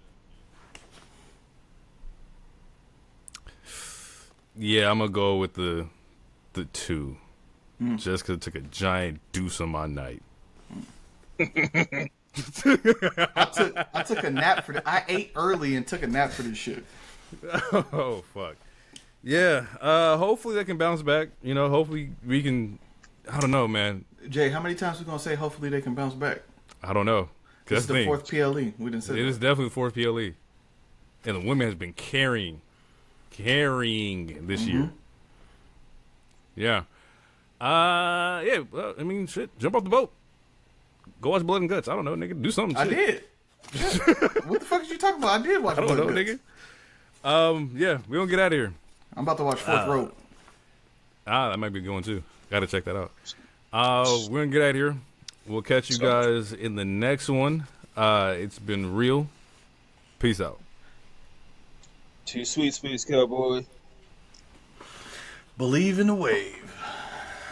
Yeah, I'm going to go with the 2. Just because it took a giant deuce on my night. I took a nap for I ate early and took a nap for this shit. Oh, fuck. Yeah, hopefully they can bounce back. You know, hopefully we can. I don't know, man. Jay, how many times we gonna say hopefully they can bounce back? I don't know. This is the 4th PLE. We didn't say It that. is definitely the 4th PLE, and the women has been carrying this year. Yeah. Yeah. Well, I mean, shit. Jump off the boat. Go watch Blood and Guts. I don't know, nigga. Do something. I shit. did. What the fuck is you talking about? I did watch. I don't know, Blood Guts. nigga. Yeah, we gonna get out of here. I'm about to watch Fourth Rope. That might be going too. Got to check that out. We're gonna get out of here. We'll catch you guys in the next one. It's been real. Peace out. Too sweet, Space Cowboy. Believe in the wave.